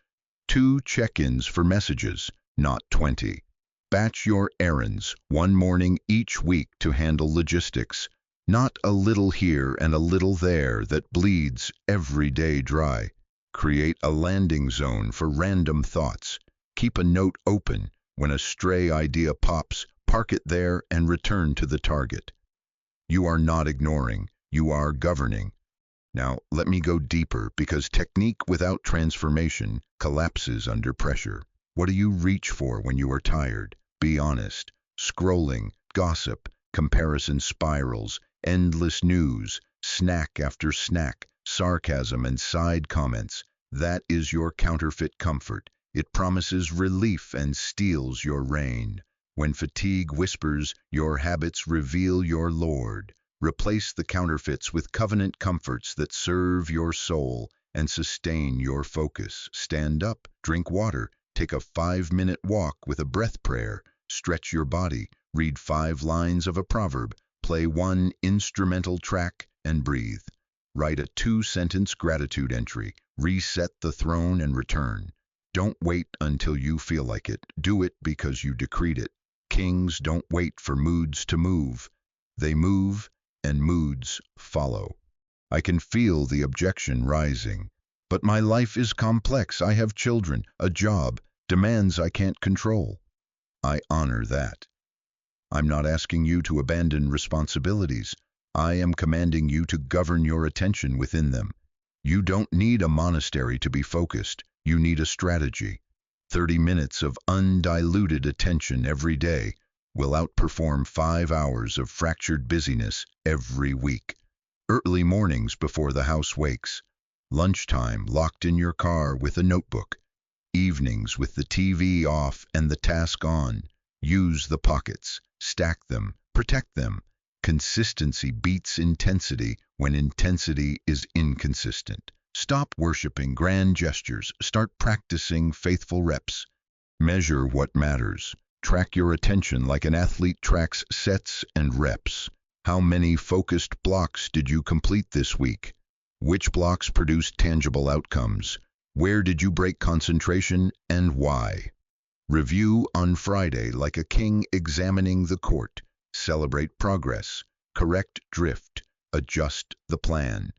2 check-ins for messages, not 20. Batch your errands, 1 morning each week to handle logistics, not a little here and a little there that bleeds every day dry. Create a landing zone for random thoughts. Keep a note open. When a stray idea pops, park it there and return to the target. You are not ignoring, you are governing. Now, let me go deeper, because technique without transformation collapses under pressure. What do you reach for when you are tired? Be honest. Scrolling, gossip, comparison spirals, endless news, snack after snack, sarcasm and side comments. That is your counterfeit comfort. It promises relief and steals your reign. When fatigue whispers, your habits reveal your Lord. Replace the counterfeits with covenant comforts that serve your soul and sustain your focus. Stand up, drink water, take a 5-minute walk with a breath prayer, stretch your body, read 5 lines of a proverb, play 1 instrumental track, and breathe. Write a 2-sentence gratitude entry, reset the throne and return. Don't wait until you feel like it. Do it because you decreed it. Kings don't wait for moods to move. They move, and moods follow. I can feel the objection rising. But my life is complex. I have children, a job, demands I can't control. I honor that. I'm not asking you to abandon responsibilities. I am commanding you to govern your attention within them. You don't need a monastery to be focused. You need a strategy. 30 minutes of undiluted attention every day will outperform 5 hours of fractured busyness every week. Early mornings before the house wakes. Lunchtime locked in your car with a notebook. Evenings with the TV off and the task on. Use the pockets. Stack them. Protect them. Consistency beats intensity when intensity is inconsistent. Stop worshiping grand gestures. Start practicing faithful reps. Measure what matters. Track your attention like an athlete tracks sets and reps. How many focused blocks did you complete this week? Which blocks produced tangible outcomes? Where did you break concentration and why? Review on Friday like a king examining the court. Celebrate progress. Correct drift. Adjust the plan.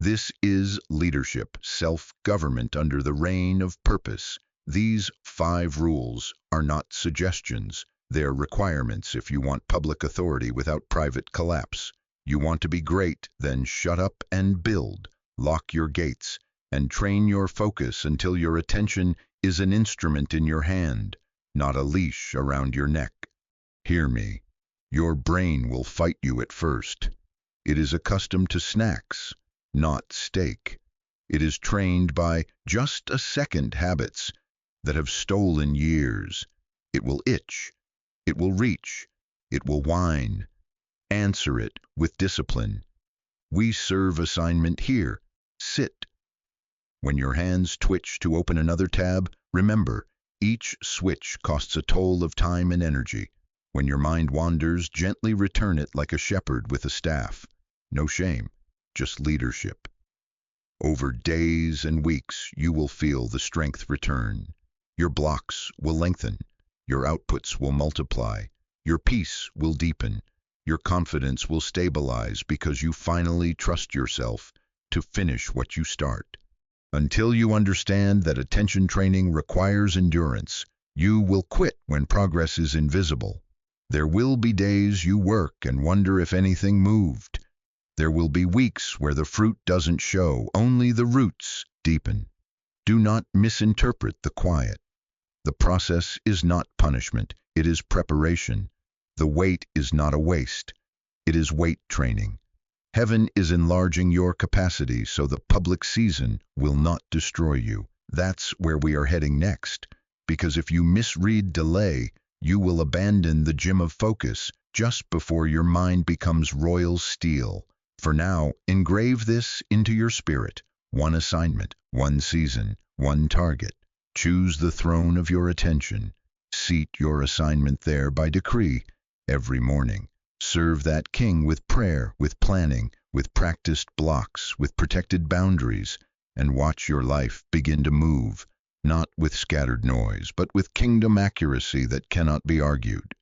This is leadership, self-government under the reign of purpose. These 5 rules are not suggestions. They're requirements if you want public authority without private collapse. You want to be great, then shut up and build. Lock your gates and train your focus until your attention is an instrument in your hand, not a leash around your neck. Hear me. Your brain will fight you at first. It is accustomed to snacks, not steak. It is trained by just a second habits that have stolen years. It will itch. It will reach. It will whine. Answer it with discipline. We serve assignment here. Sit. When your hands twitch to open another tab, remember, each switch costs a toll of time and energy. When your mind wanders, gently return it like a shepherd with a staff. No shame, just leadership. Over days and weeks, you will feel the strength return. Your blocks will lengthen. Your outputs will multiply. Your peace will deepen. Your confidence will stabilize because you finally trust yourself to finish what you start. Until you understand that attention training requires endurance, you will quit when progress is invisible. There will be days you work and wonder if anything moved. There will be weeks where the fruit doesn't show, only the roots deepen. Do not misinterpret the quiet. The process is not punishment, it is preparation. The wait is not a waste, it is weight training. Heaven is enlarging your capacity so the public season will not destroy you. That's where we are heading next, because if you misread delay, you will abandon the gym of focus just before your mind becomes royal steel. For now, engrave this into your spirit. 1 assignment, 1 season, 1 target. Choose the throne of your attention. Seat your assignment there by decree every morning. Serve that king with prayer, with planning, with practiced blocks, with protected boundaries, and watch your life begin to move, not with scattered noise, but with kingdom accuracy that cannot be argued.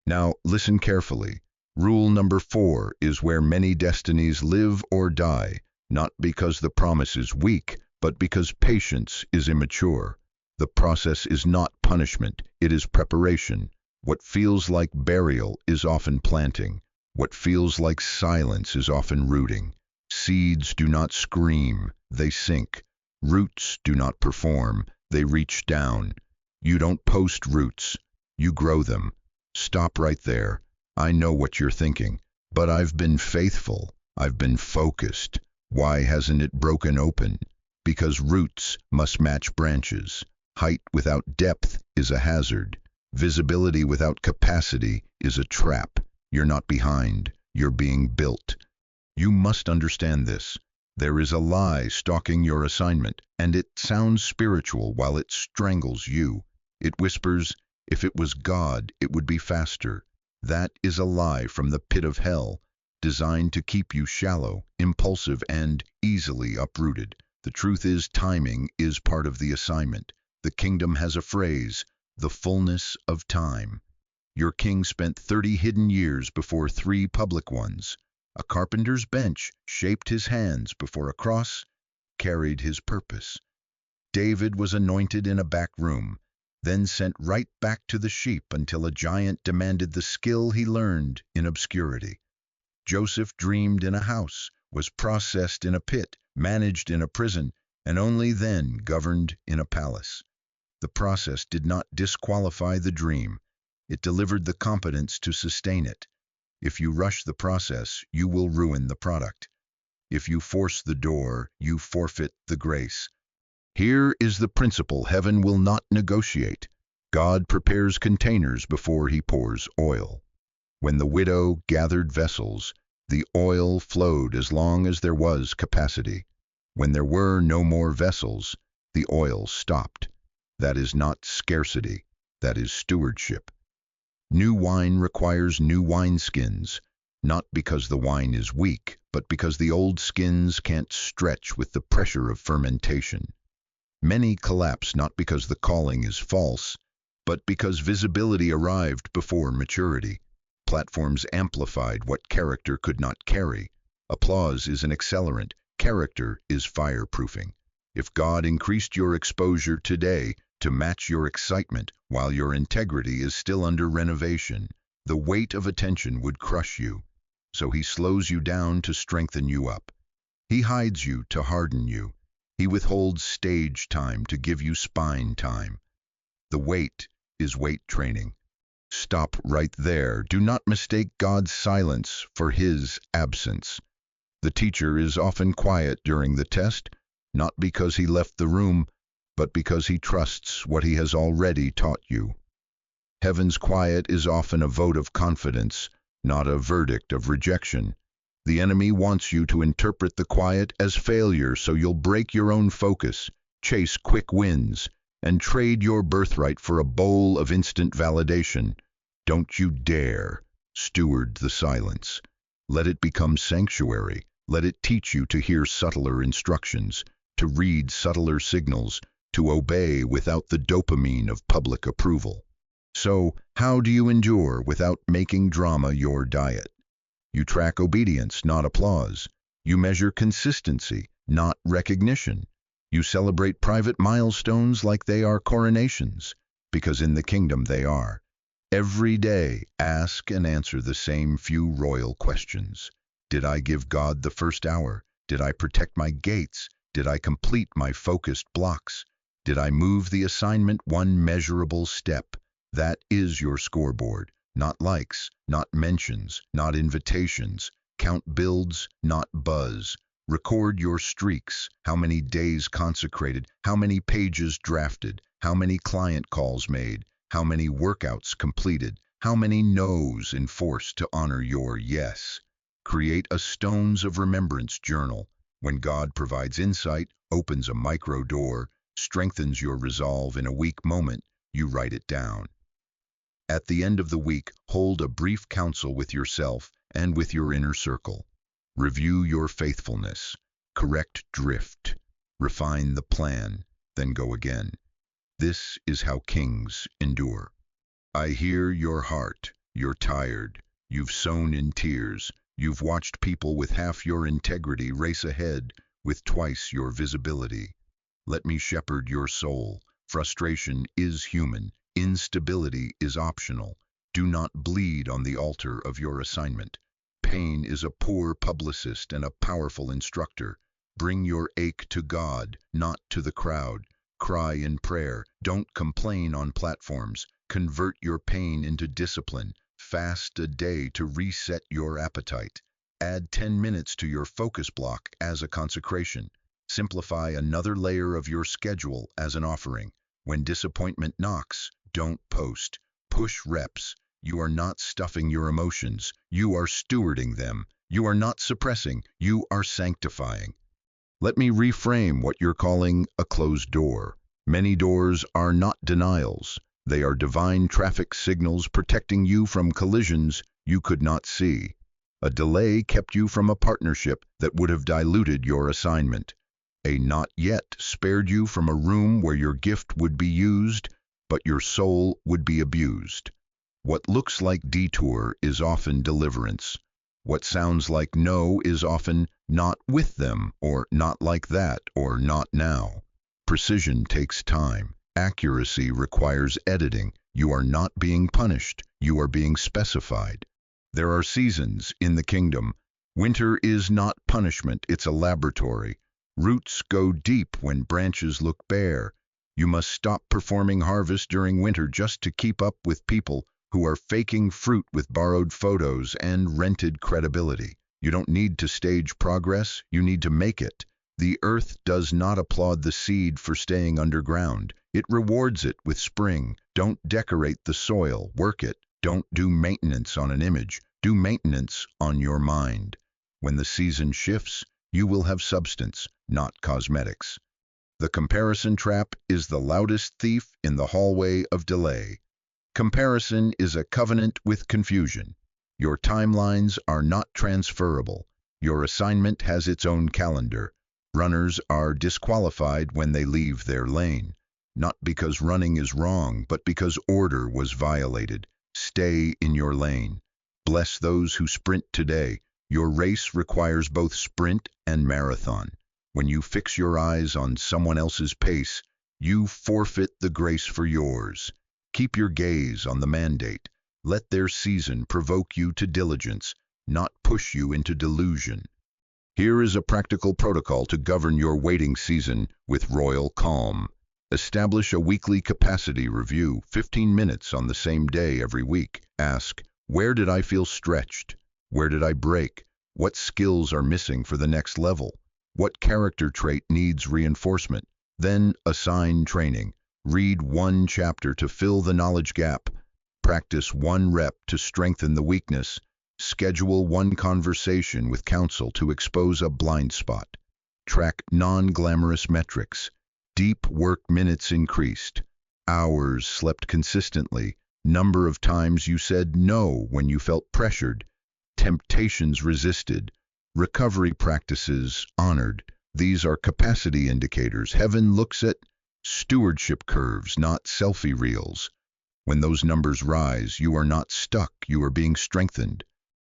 Now, listen carefully. Rule number 4 is where many destinies live or die, not because the promise is weak, but because patience is immature. The process is not punishment, it is preparation. What feels like burial is often planting. What feels like silence is often rooting. Seeds do not scream, they sink. Roots do not perform, they reach down. You don't post roots, you grow them. Stop right there. I know what you're thinking, but I've been faithful, I've been focused. Why hasn't it broken open? Because roots must match branches. Height without depth is a hazard. Visibility without capacity is a trap. You're not behind, you're being built. You must understand this. There is a lie stalking your assignment, and it sounds spiritual while it strangles you. It whispers, if it was God, it would be faster. That is a lie from the pit of hell, designed to keep you shallow, impulsive, and easily uprooted. The truth is, timing is part of the assignment. The kingdom has a phrase, the fullness of time. Your king spent 30 hidden years before 3 public ones. A carpenter's bench shaped his hands before a cross carried his purpose. David was anointed in a back room, then sent right back to the sheep until a giant demanded the skill he learned in obscurity. Joseph dreamed in a house, was processed in a pit, managed in a prison, and only then governed in a palace. The process did not disqualify the dream. It delivered the competence to sustain it. If you rush the process, you will ruin the product. If you force the door, you forfeit the grace. Here is the principle heaven will not negotiate. God prepares containers before he pours oil. When the widow gathered vessels, the oil flowed as long as there was capacity. When there were no more vessels, the oil stopped. That is not scarcity, that is stewardship. New wine requires new wineskins, not because the wine is weak, but because the old skins can't stretch with the pressure of fermentation. Many collapse not because the calling is false, but because visibility arrived before maturity. Platforms amplified what character could not carry. Applause is an accelerant, character is fireproofing. If God increased your exposure today to match your excitement while your integrity is still under renovation, the weight of attention would crush you. So he slows you down to strengthen you up. He hides you to harden you. He withholds stage time to give you spine time. The wait is weight training. Stop right there. Do not mistake God's silence for his absence. The teacher is often quiet during the test, not because he left the room, but because he trusts what he has already taught you. Heaven's quiet is often a vote of confidence, not a verdict of rejection. The enemy wants you to interpret the quiet as failure, so you'll break your own focus, chase quick wins, and trade your birthright for a bowl of instant validation. Don't you dare steward the silence. Let it become sanctuary. Let it teach you to hear subtler instructions, to read subtler signals, to obey without the dopamine of public approval. So, how do you endure without making drama your diet? You track obedience, not applause. You measure consistency, not recognition. You celebrate private milestones like they are coronations, because in the kingdom they are. Every day, ask and answer the same few royal questions. Did I give God the first hour? Did I protect my gates? Did I complete my focused blocks? Did I move the assignment one measurable step? That is your scoreboard. Not likes, not mentions, not invitations. Count builds, not buzz. Record your streaks, how many days consecrated, how many pages drafted, how many client calls made, how many workouts completed, how many no's enforced to honor your yes. Create a stones of remembrance journal. When God provides insight, opens a micro door, strengthens your resolve in a weak moment, you write it down. At the end of the week, hold a brief counsel with yourself and with your inner circle. Review your faithfulness, correct drift, refine the plan, then go again. This is how kings endure. I hear your heart. You're tired. You've sown in tears. You've watched people with half your integrity race ahead with twice your visibility. Let me shepherd your soul. Frustration is human. Instability is optional. Do not bleed on the altar of your assignment. Pain is a poor publicist and a powerful instructor. Bring your ache to God, not to the crowd. Cry in prayer. Don't complain on platforms. Convert your pain into discipline. Fast a day to reset your appetite. Add 10 minutes to your focus block as a consecration. Simplify another layer of your schedule as an offering. When disappointment knocks, don't post. Push reps. You are not stuffing your emotions. You are stewarding them. You are not suppressing. You are sanctifying. Let me reframe what you're calling a closed door. Many doors are not denials. They are divine traffic signals protecting you from collisions you could not see. A delay kept you from a partnership that would have diluted your assignment. A not yet spared you from a room where your gift would be used, but your soul would be abused. What looks like detour is often deliverance. What sounds like no is often not with them, or not like that, or not now. Precision takes time. Accuracy requires editing. You are not being punished. You are being specified. There are seasons in the kingdom. Winter is not punishment, it's a laboratory. Roots go deep when branches look bare. You must stop performing harvest during winter just to keep up with people who are faking fruit with borrowed photos and rented credibility. You don't need to stage progress, you need to make it. The earth does not applaud the seed for staying underground. It rewards it with spring. Don't decorate the soil, work it. Don't do maintenance on an image. Do maintenance on your mind. When the season shifts, you will have substance, not cosmetics. The comparison trap is the loudest thief in the hallway of delay. Comparison is a covenant with confusion. Your timelines are not transferable. Your assignment has its own calendar. Runners are disqualified when they leave their lane, not because running is wrong, but because order was violated. Stay in your lane. Bless those who sprint today. Your race requires both sprint and marathon. When you fix your eyes on someone else's pace, you forfeit the grace for yours. Keep your gaze on the mandate. Let their season provoke you to diligence, not push you into delusion. Here is a practical protocol to govern your waiting season with royal calm. Establish a weekly capacity review, 15 minutes on the same day every week. Ask, where did I feel stretched? Where did I break? What skills are missing for the next level? What character trait needs reinforcement? Then assign training. Read one chapter to fill the knowledge gap. Practice one rep to strengthen the weakness. Schedule one conversation with counsel to expose a blind spot. Track non-glamorous metrics. Deep work minutes increased. Hours slept consistently. Number of times you said no when you felt pressured. Temptations resisted. Recovery practices honored. These are capacity indicators. Heaven looks at stewardship curves, not selfie reels. When those numbers rise, you are not stuck, you are being strengthened.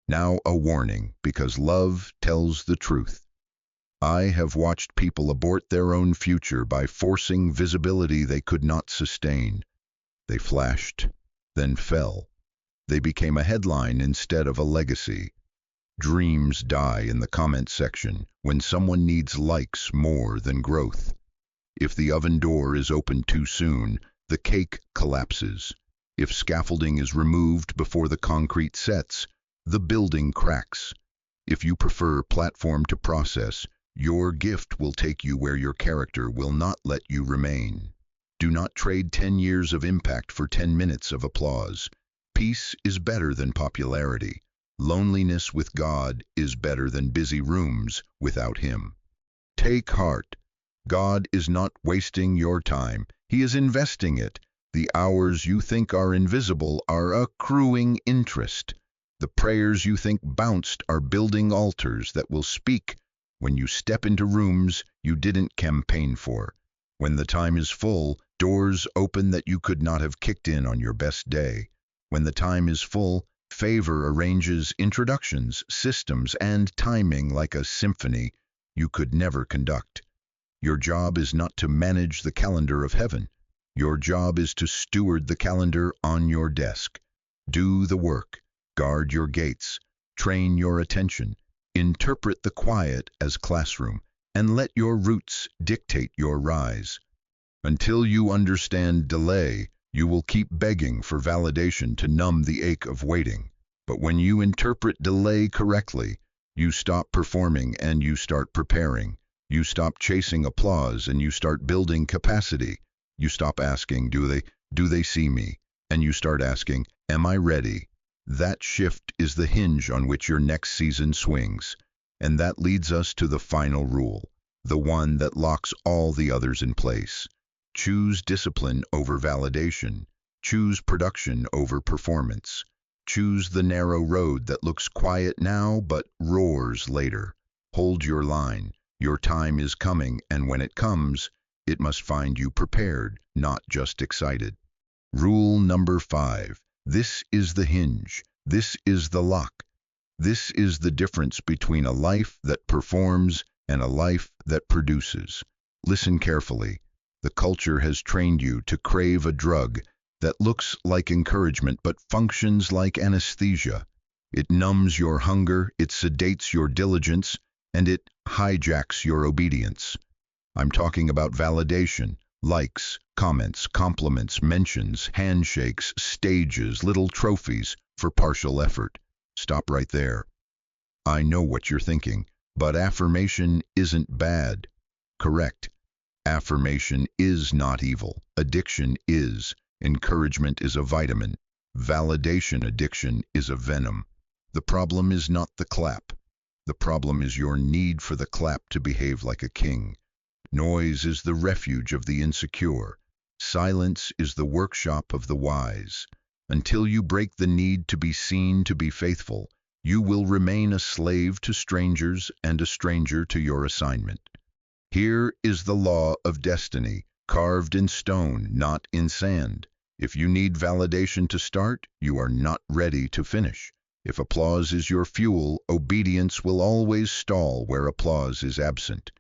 Now a warning, because love tells the truth. I have watched people abort their own future by forcing visibility they could not sustain. They flashed, then fell. They became a headline instead of a legacy. Dreams die in the comment section when someone needs likes more than growth. If the oven door is opened too soon, the cake collapses. If scaffolding is removed before the concrete sets, the building cracks. If you prefer platform to process, your gift will take you where your character will not let you remain. Do not trade 10 years of impact for 10 minutes of applause. Peace is better than popularity. Loneliness with God is better than busy rooms without Him. Take heart. God is not wasting your time. He is investing it. The hours you think are invisible are accruing interest. The prayers you think bounced are building altars that will speak when you step into rooms you didn't campaign for. When the time is full, doors open that you could not have kicked in on your best day. When the time is full, favor arranges introductions, systems, and timing like a symphony you could never conduct. Your job is not to manage the calendar of heaven. Your job is to steward the calendar on your desk. Do the work. Guard your gates. Train your attention. Interpret the quiet as classroom, and let your roots dictate your rise. Until you understand delay, you will keep begging for validation to numb the ache of waiting. But when you interpret delay correctly, you stop performing and you start preparing. You stop chasing applause and you start building capacity. You stop asking, do they see me? And you start asking, am I ready? That shift is the hinge on which your next season swings. And that leads us to the final rule, the one that locks all the others in place. Choose discipline over validation. Choose production over performance. Choose the narrow road that looks quiet now but roars later. Hold your line. Your time is coming, and when it comes, it must find you prepared, not just excited. Rule number 5. This is the hinge. This is the lock. This is the difference between a life that performs and a life that produces. Listen carefully. The culture has trained you to crave a drug that looks like encouragement but functions like anesthesia. It numbs your hunger, it sedates your diligence, and it hijacks your obedience. I'm talking about validation, likes, comments, compliments, mentions, handshakes, stages, little trophies for partial effort. Stop right there. I know what you're thinking, but affirmation isn't bad. Correct. Affirmation is not evil. Addiction is. Encouragement is a vitamin. Validation addiction is a venom. The problem is not the clap. The problem is your need for the clap to behave like a king. Noise is the refuge of the insecure. Silence is the workshop of the wise. Until you break the need to be seen to be faithful, you will remain a slave to strangers and a stranger to your assignment. Here is the law of destiny, carved in stone, not in sand. If you need validation to start, you are not ready to finish. If applause is your fuel, obedience will always stall where applause is absent.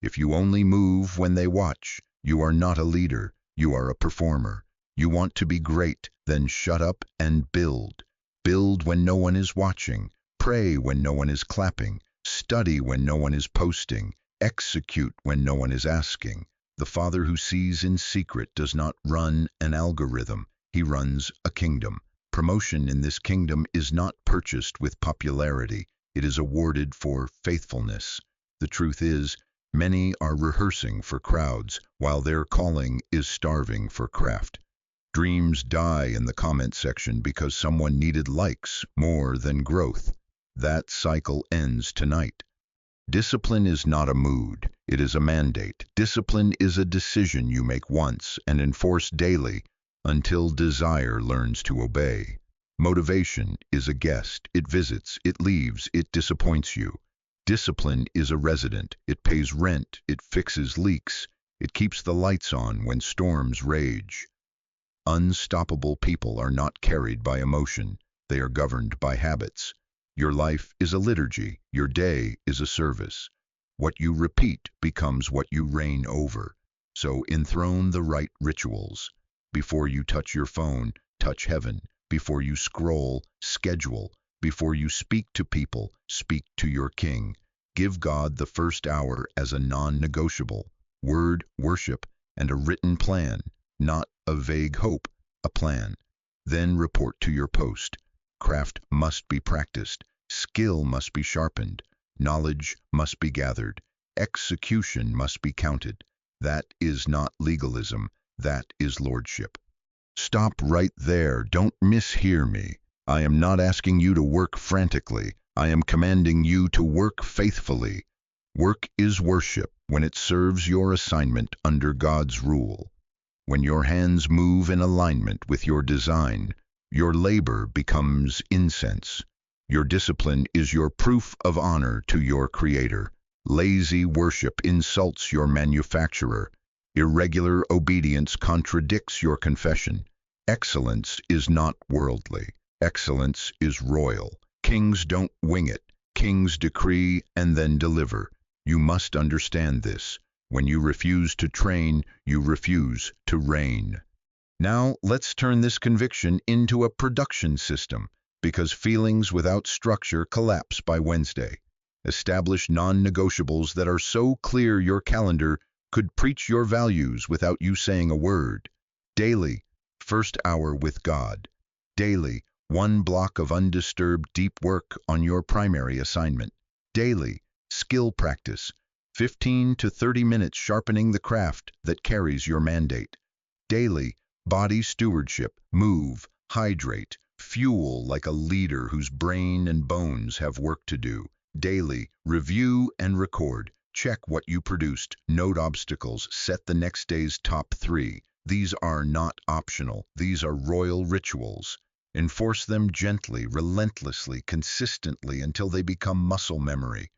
If you only move when they watch, you are not a leader, you are a performer. You want to be great, then shut up and build. Build when no one is watching. Pray when no one is clapping. Study when no one is posting. Execute when no one is asking. The Father who sees in secret does not run an algorithm. He runs a kingdom. Promotion in this kingdom is not purchased with popularity. It is awarded for faithfulness. The truth is, many are rehearsing for crowds, while their calling is starving for craft. Dreams die in the comment section because someone needed likes more than growth. That cycle ends tonight. Discipline is not a mood, it is a mandate. Discipline is a decision you make once and enforce daily until desire learns to obey. Motivation is a guest. It visits, it leaves, it disappoints you. Discipline is a resident. It pays rent, it fixes leaks, it keeps the lights on when storms rage. Unstoppable people are not carried by emotion, they are governed by habits. Your life is a liturgy, your day is a service. What you repeat becomes what you reign over. So enthrone the right rituals. Before you touch your phone, touch heaven. Before you scroll, schedule. Before you speak to people, speak to your King. Give God the first hour as a non-negotiable. Word, worship, and a written plan, not a vague hope, a plan. Then report to your post. Craft must be practiced, skill must be sharpened, knowledge must be gathered, execution must be counted. That is not legalism, that is lordship. Stop right there, don't mishear me. I am not asking you to work frantically, I am commanding you to work faithfully. Work is worship when it serves your assignment under God's rule. When your hands move in alignment with your design, your labor becomes incense. Your discipline is your proof of honor to your Creator. Lazy worship insults your manufacturer. Irregular obedience contradicts your confession. Excellence is not worldly. Excellence is royal. Kings don't wing it. Kings decree and then deliver. You must understand this. When you refuse to train, you refuse to reign. Now, let's turn this conviction into a production system. because feelings without structure collapse by Wednesday. Establish non-negotiables that are so clear your calendar could preach your values without you saying a word. Daily, first hour with God. Daily, 1 block of undisturbed deep work on your primary assignment. Daily, skill practice, 15 to 30 minutes sharpening the craft that carries your mandate. Daily, body stewardship, move, hydrate, fuel like a leader whose brain and bones have work to do. Daily, review and record. Check what you produced, note obstacles, set the next day's top 3. These are not optional, these are royal rituals. Enforce them gently, relentlessly, consistently until they become muscle memory.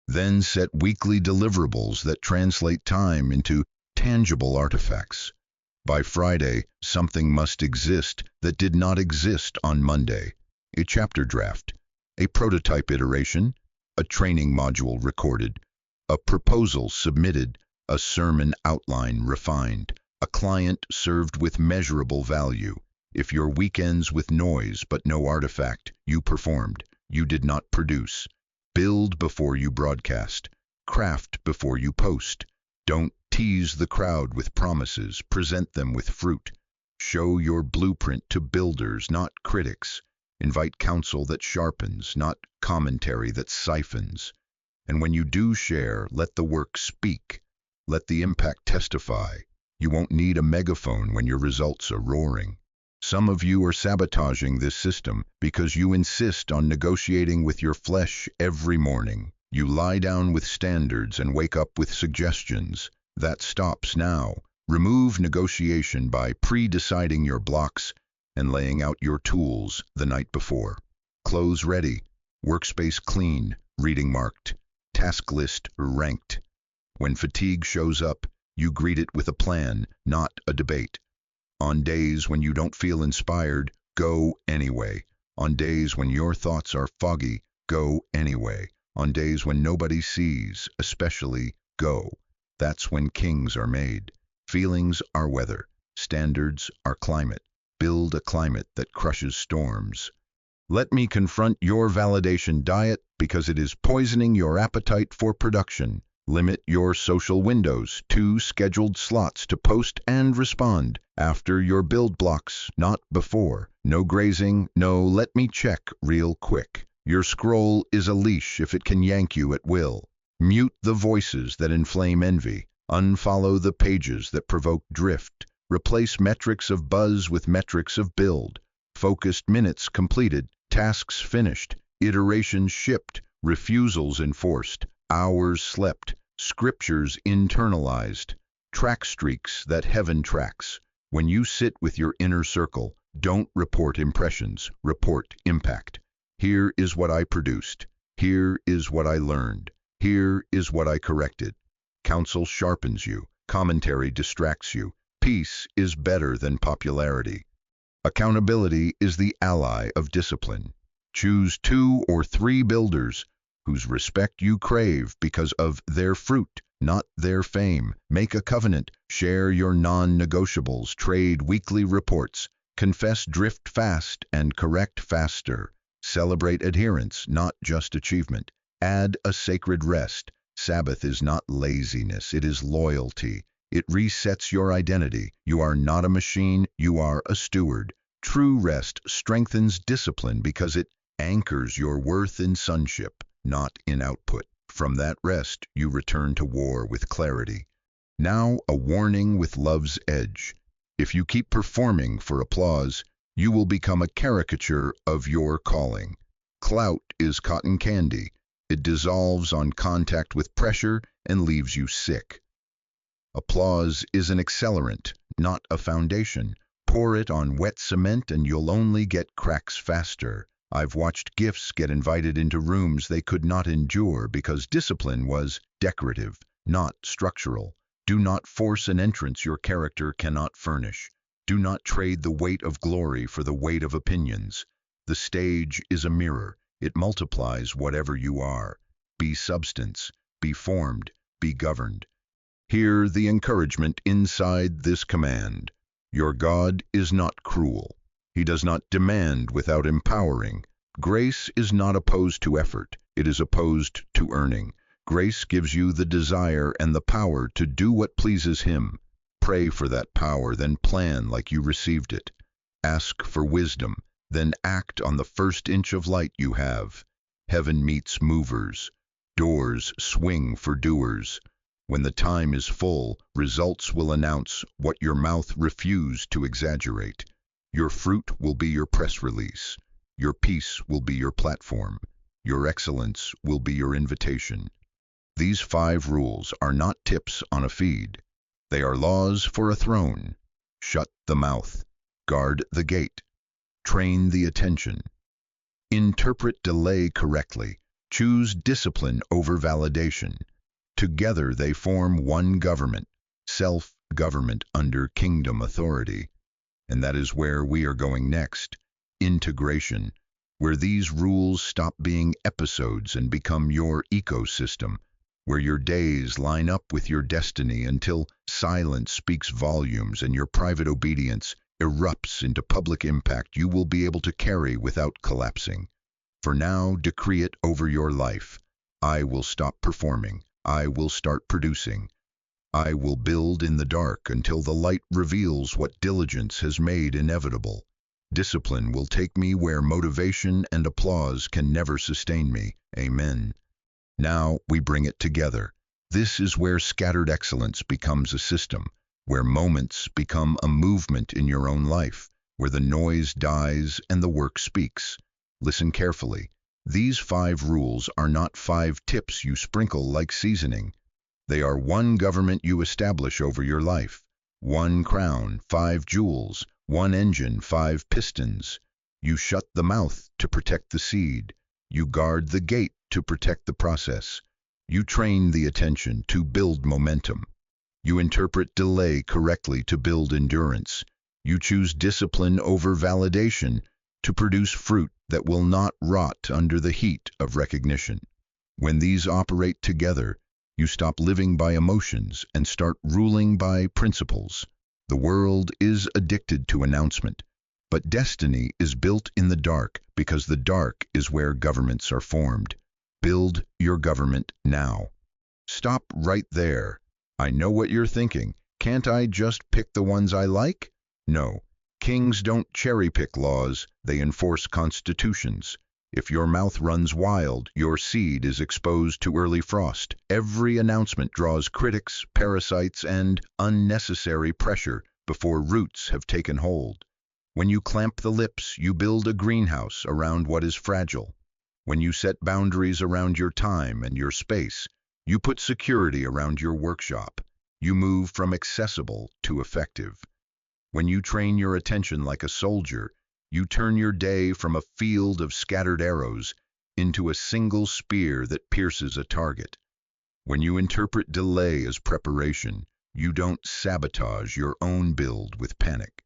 Then set weekly deliverables that translate time into tangible artifacts. By Friday, something must exist that did not exist on Monday. A chapter draft, a prototype iteration, a training module recorded, a proposal submitted, a sermon outline refined, a client served with measurable value. If your weekends with noise but no artifact, you performed, you did not produce. Build before you broadcast. Craft before you post. Don't tease the crowd with promises, present them with fruit. Show your blueprint to builders, not critics. Invite counsel that sharpens, not commentary that siphons. And when you do share, let the work speak. Let the impact testify. You won't need a megaphone when your results are roaring. Some of you are sabotaging this system because you insist on negotiating with your flesh every morning. You lie down with standards and wake up with suggestions. That stops now. Remove negotiation by pre-deciding your blocks and laying out your tools the night before. Clothes ready, workspace clean, reading marked, task list ranked. When fatigue shows up, you greet it with a plan, not a debate. On days when you don't feel inspired, go anyway. On days when your thoughts are foggy, go anyway. On days when nobody sees, especially, go. That's when kings are made. Feelings are weather. Standards are climate. Build a climate that crushes storms. Let me confront your validation diet because it is poisoning your appetite for production. Limit your social windows, 2 scheduled slots to post and respond. After your build blocks, not before. No grazing, no let me check real quick. Your scroll is a leash if it can yank you at will. Mute the voices that inflame envy. Unfollow the pages that provoke drift. Replace metrics of buzz with metrics of build. Focused minutes completed, tasks finished, iterations shipped, refusals enforced, hours slept, scriptures internalized, track streaks that heaven tracks. When you sit with your inner circle, don't report impressions, report impact. Here is what I produced. Here is what I learned. Here is what I corrected. Counsel sharpens you. Commentary distracts you. Peace is better than popularity. Accountability is the ally of discipline. Choose 2 or 3 builders whose respect you crave because of their fruit, not their fame. Make a covenant. Share your non-negotiables. Trade weekly reports. Confess drift fast and correct faster. Celebrate adherence, not just achievement. Add a sacred rest. Sabbath is not laziness, it is loyalty. It resets your identity. You are not a machine, you are a steward. True rest strengthens discipline because it anchors your worth in sonship, not in output. From that rest, you return to war with clarity. Now, a warning with love's edge. If you keep performing for applause, you will become a caricature of your calling. Clout is cotton candy. It dissolves on contact with pressure and leaves you sick. Applause is an accelerant, not a foundation. Pour it on wet cement and you'll only get cracks faster. I've watched gifts get invited into rooms they could not endure because discipline was decorative, not structural. Do not force an entrance your character cannot furnish. Do not trade the weight of glory for the weight of opinions. The stage is a mirror. It multiplies whatever you are. Be substance, be formed, be governed. Hear the encouragement inside this command. Your God is not cruel. He does not demand without empowering. Grace is not opposed to effort. It is opposed to earning. Grace gives you the desire and the power to do what pleases Him. Pray for that power, then plan like you received it. Ask for wisdom, then act on the first inch of light you have. Heaven meets movers. Doors swing for doers. When the time is full, results will announce what your mouth refused to exaggerate. Your fruit will be your press release. Your peace will be your platform. Your excellence will be your invitation. These 5 rules are not tips on a feed. They are laws for a throne. Shut the mouth. Guard the gate. Train the attention. Interpret delay correctly. Choose discipline over validation. Together they form one government, self-government under kingdom authority. And that is where we are going next. Integration, where these rules stop being episodes and become your ecosystem, where your days line up with your destiny until silence speaks volumes and your private obedience erupts into public impact you will be able to carry without collapsing. For now, decree it over your life. I will stop performing. I will start producing. I will build in the dark until the light reveals what diligence has made inevitable. Discipline will take me where motivation and applause can never sustain me. Amen. Now we bring it together. This is where scattered excellence becomes a system, where moments become a movement in your own life, where the noise dies and the work speaks. Listen carefully. These 5 rules are not 5 tips you sprinkle like seasoning. They are one government you establish over your life. 1 crown, 5 jewels, 1 engine, 5 pistons. You shut the mouth to protect the seed. You guard the gate to protect the process. You train the attention to build momentum. You interpret delay correctly to build endurance. You choose discipline over validation to produce fruit that will not rot under the heat of recognition. When these operate together, you stop living by emotions and start ruling by principles. The world is addicted to announcement, but destiny is built in the dark because the dark is where governments are formed. Build your government now. Stop right there. I know what you're thinking. Can't I just pick the ones I like? No. Kings don't cherry-pick laws, they enforce constitutions. If your mouth runs wild, your seed is exposed to early frost. Every announcement draws critics, parasites, and unnecessary pressure before roots have taken hold. When you clamp the lips, you build a greenhouse around what is fragile. When you set boundaries around your time and your space, you put security around your workshop. You move from accessible to effective. When you train your attention like a soldier, you turn your day from a field of scattered arrows into a single spear that pierces a target. When you interpret delay as preparation, you don't sabotage your own build with panic.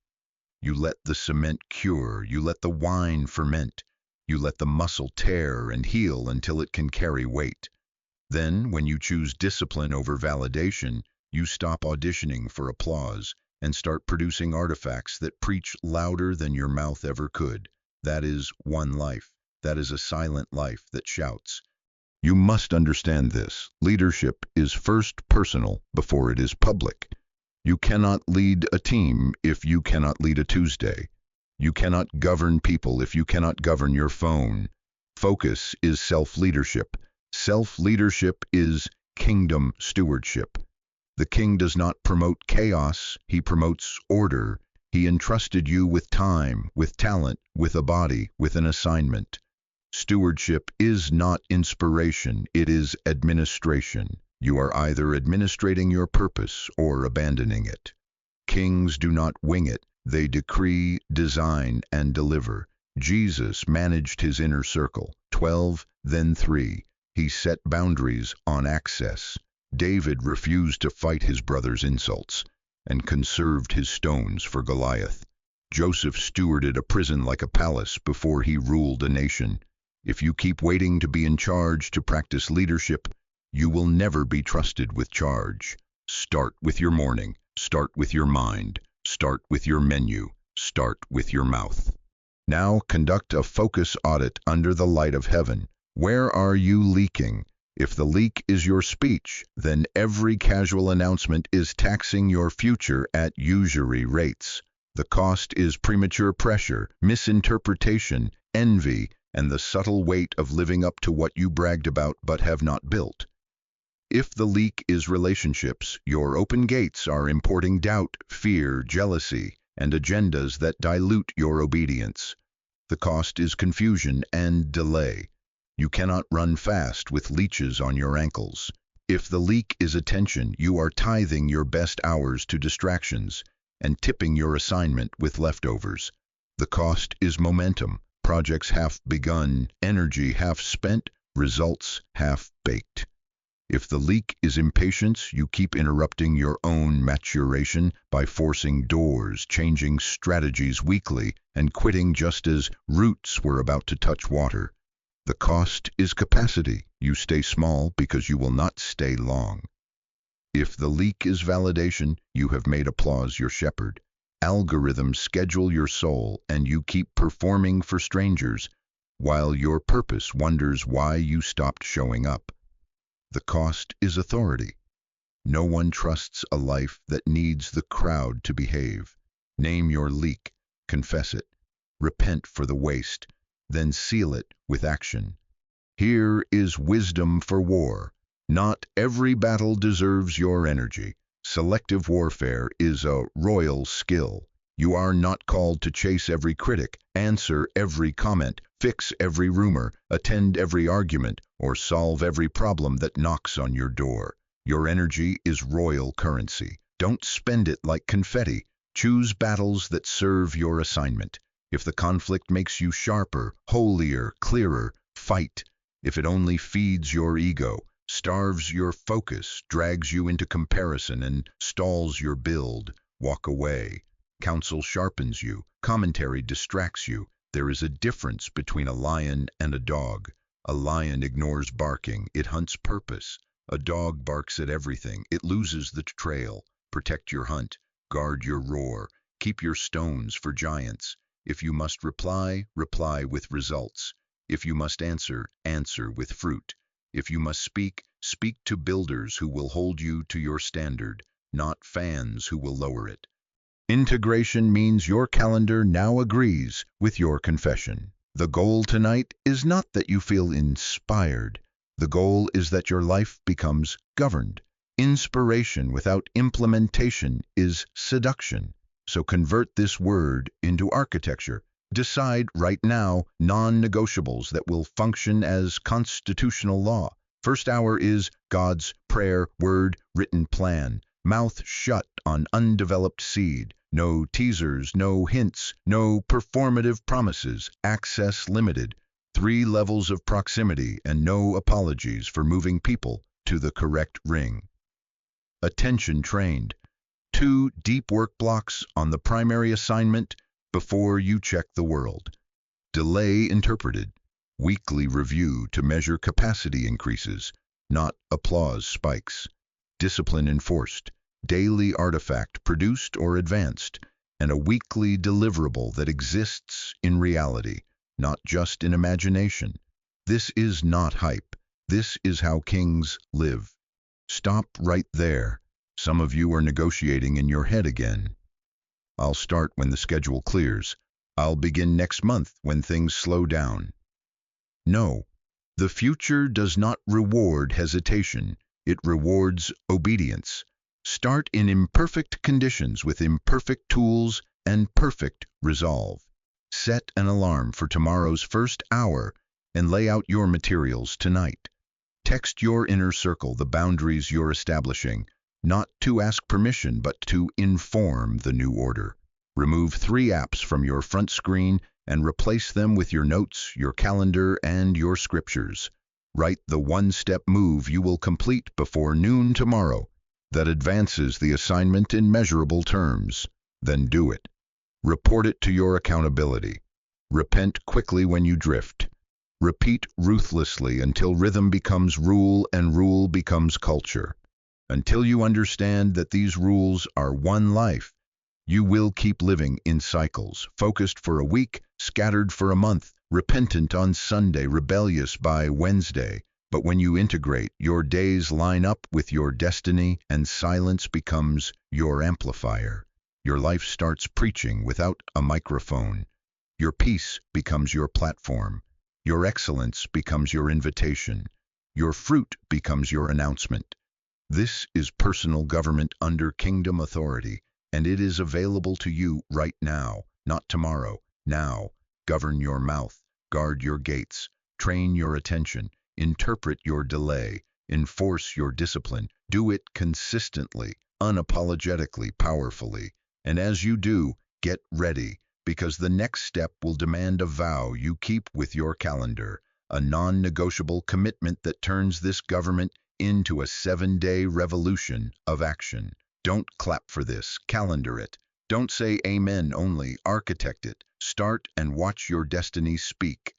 You let the cement cure, you let the wine ferment, you let the muscle tear and heal until it can carry weight. Then, when you choose discipline over validation, you stop auditioning for applause and start producing artifacts that preach louder than your mouth ever could. That is one life. That is a silent life that shouts. You must understand this. Leadership is first personal before it is public. You cannot lead a team if you cannot lead a Tuesday. You cannot govern people if you cannot govern your phone. Focus is self-leadership. Self-leadership is kingdom stewardship. The king does not promote chaos, he promotes order. He entrusted you with time, with talent, with a body, with an assignment. Stewardship is not inspiration, it is administration. You are either administrating your purpose or abandoning it. Kings do not wing it, they decree, design, and deliver. Jesus managed his inner circle, 12, then 3. He set boundaries on access. David refused to fight his brother's insults and conserved his stones for Goliath. Joseph stewarded a prison like a palace before he ruled a nation. If you keep waiting to be in charge to practice leadership, you will never be trusted with charge. Start with your morning. Start with your mind. Start with your menu. Start with your mouth. Now conduct a focus audit under the light of heaven. Where are you leaking? If the leak is your speech, then every casual announcement is taxing your future at usury rates. The cost is premature pressure, misinterpretation, envy, and the subtle weight of living up to what you bragged about but have not built. If the leak is relationships, your open gates are importing doubt, fear, jealousy, and agendas that dilute your obedience. The cost is confusion and delay. You cannot run fast with leeches on your ankles. If the leak is attention, you are tithing your best hours to distractions and tipping your assignment with leftovers. The cost is momentum. Projects half begun, energy half spent, results half baked. If the leak is impatience, you keep interrupting your own maturation by forcing doors, changing strategies weekly, and quitting just as roots were about to touch water. The cost is capacity. You stay small because you will not stay long. If the leak is validation, you have made applause your shepherd. Algorithms schedule your soul, and you keep performing for strangers, while your purpose wonders why you stopped showing up. The cost is authority. No one trusts a life that needs the crowd to behave. Name your leak, confess it, repent for the waste, then seal it with action. Here is wisdom for war. Not every battle deserves your energy. Selective warfare is a royal skill. You are not called to chase every critic, answer every comment, fix every rumor, attend every argument, or solve every problem that knocks on your door. Your energy is royal currency. Don't spend it like confetti. Choose battles that serve your assignment. If the conflict makes you sharper, holier, clearer, fight. If it only feeds your ego, starves your focus, drags you into comparison, and stalls your build, walk away. Counsel sharpens you, commentary distracts you. There is a difference between a lion and a dog. A lion ignores barking, it hunts purpose. A dog barks at everything, it loses the trail. Protect your hunt, guard your roar, keep your stones for giants. If you must reply, reply with results. If you must answer, answer with fruit. If you must speak, speak to builders who will hold you to your standard, not fans who will lower it. Integration means your calendar now agrees with your confession. The goal tonight is not that you feel inspired. The goal is that your life becomes governed. Inspiration without implementation is seduction. So convert this word into architecture. Decide right now non-negotiables that will function as constitutional law. First hour is God's prayer, word, written plan. Mouth shut on undeveloped seed. No teasers, no hints, no performative promises. Access limited. 3 levels of proximity and no apologies for moving people to the correct ring. Attention trained. 2 deep work blocks on the primary assignment before you check the world. Delay interpreted. Weekly review to measure capacity increases, not applause spikes. Discipline enforced. Daily artifact produced or advanced, and a weekly deliverable that exists in reality, not just in imagination. This is not hype. This is how kings live. Stop right there. Some of you are negotiating in your head again. I'll start when the schedule clears. I'll begin next month when things slow down. No, the future does not reward hesitation. It rewards obedience. Start in imperfect conditions with imperfect tools and perfect resolve. Set an alarm for tomorrow's first hour and lay out your materials tonight. Text your inner circle the boundaries you're establishing, not to ask permission but to inform the new order. Remove 3 apps from your front screen and replace them with your notes, your calendar, and your scriptures. Write the 1-step move you will complete before noon tomorrow that advances the assignment in measurable terms. Then do it. Report it to your accountability. Repent quickly when you drift. Repeat ruthlessly until rhythm becomes rule and rule becomes culture. Until you understand that these rules are one life, You will keep living in cycles, focused for a week, scattered for a month, repentant on Sunday, rebellious by Wednesday. But when you integrate, your days line up with your destiny, and silence becomes your amplifier. Your life starts preaching without a microphone. Your peace becomes your platform. Your excellence becomes your invitation. Your fruit becomes your announcement. This is personal government under kingdom authority, and it is available to you right now, not tomorrow. Now, govern your mouth, guard your gates, train your attention, interpret your delay, enforce your discipline. Do it consistently, unapologetically, powerfully. And as you do, get ready, because the next step will demand a vow you keep with your calendar, a non-negotiable commitment that turns this government into a 7-day revolution of action. Don't clap for this, calendar it. Don't say amen only, architect it. Start and watch your destiny speak.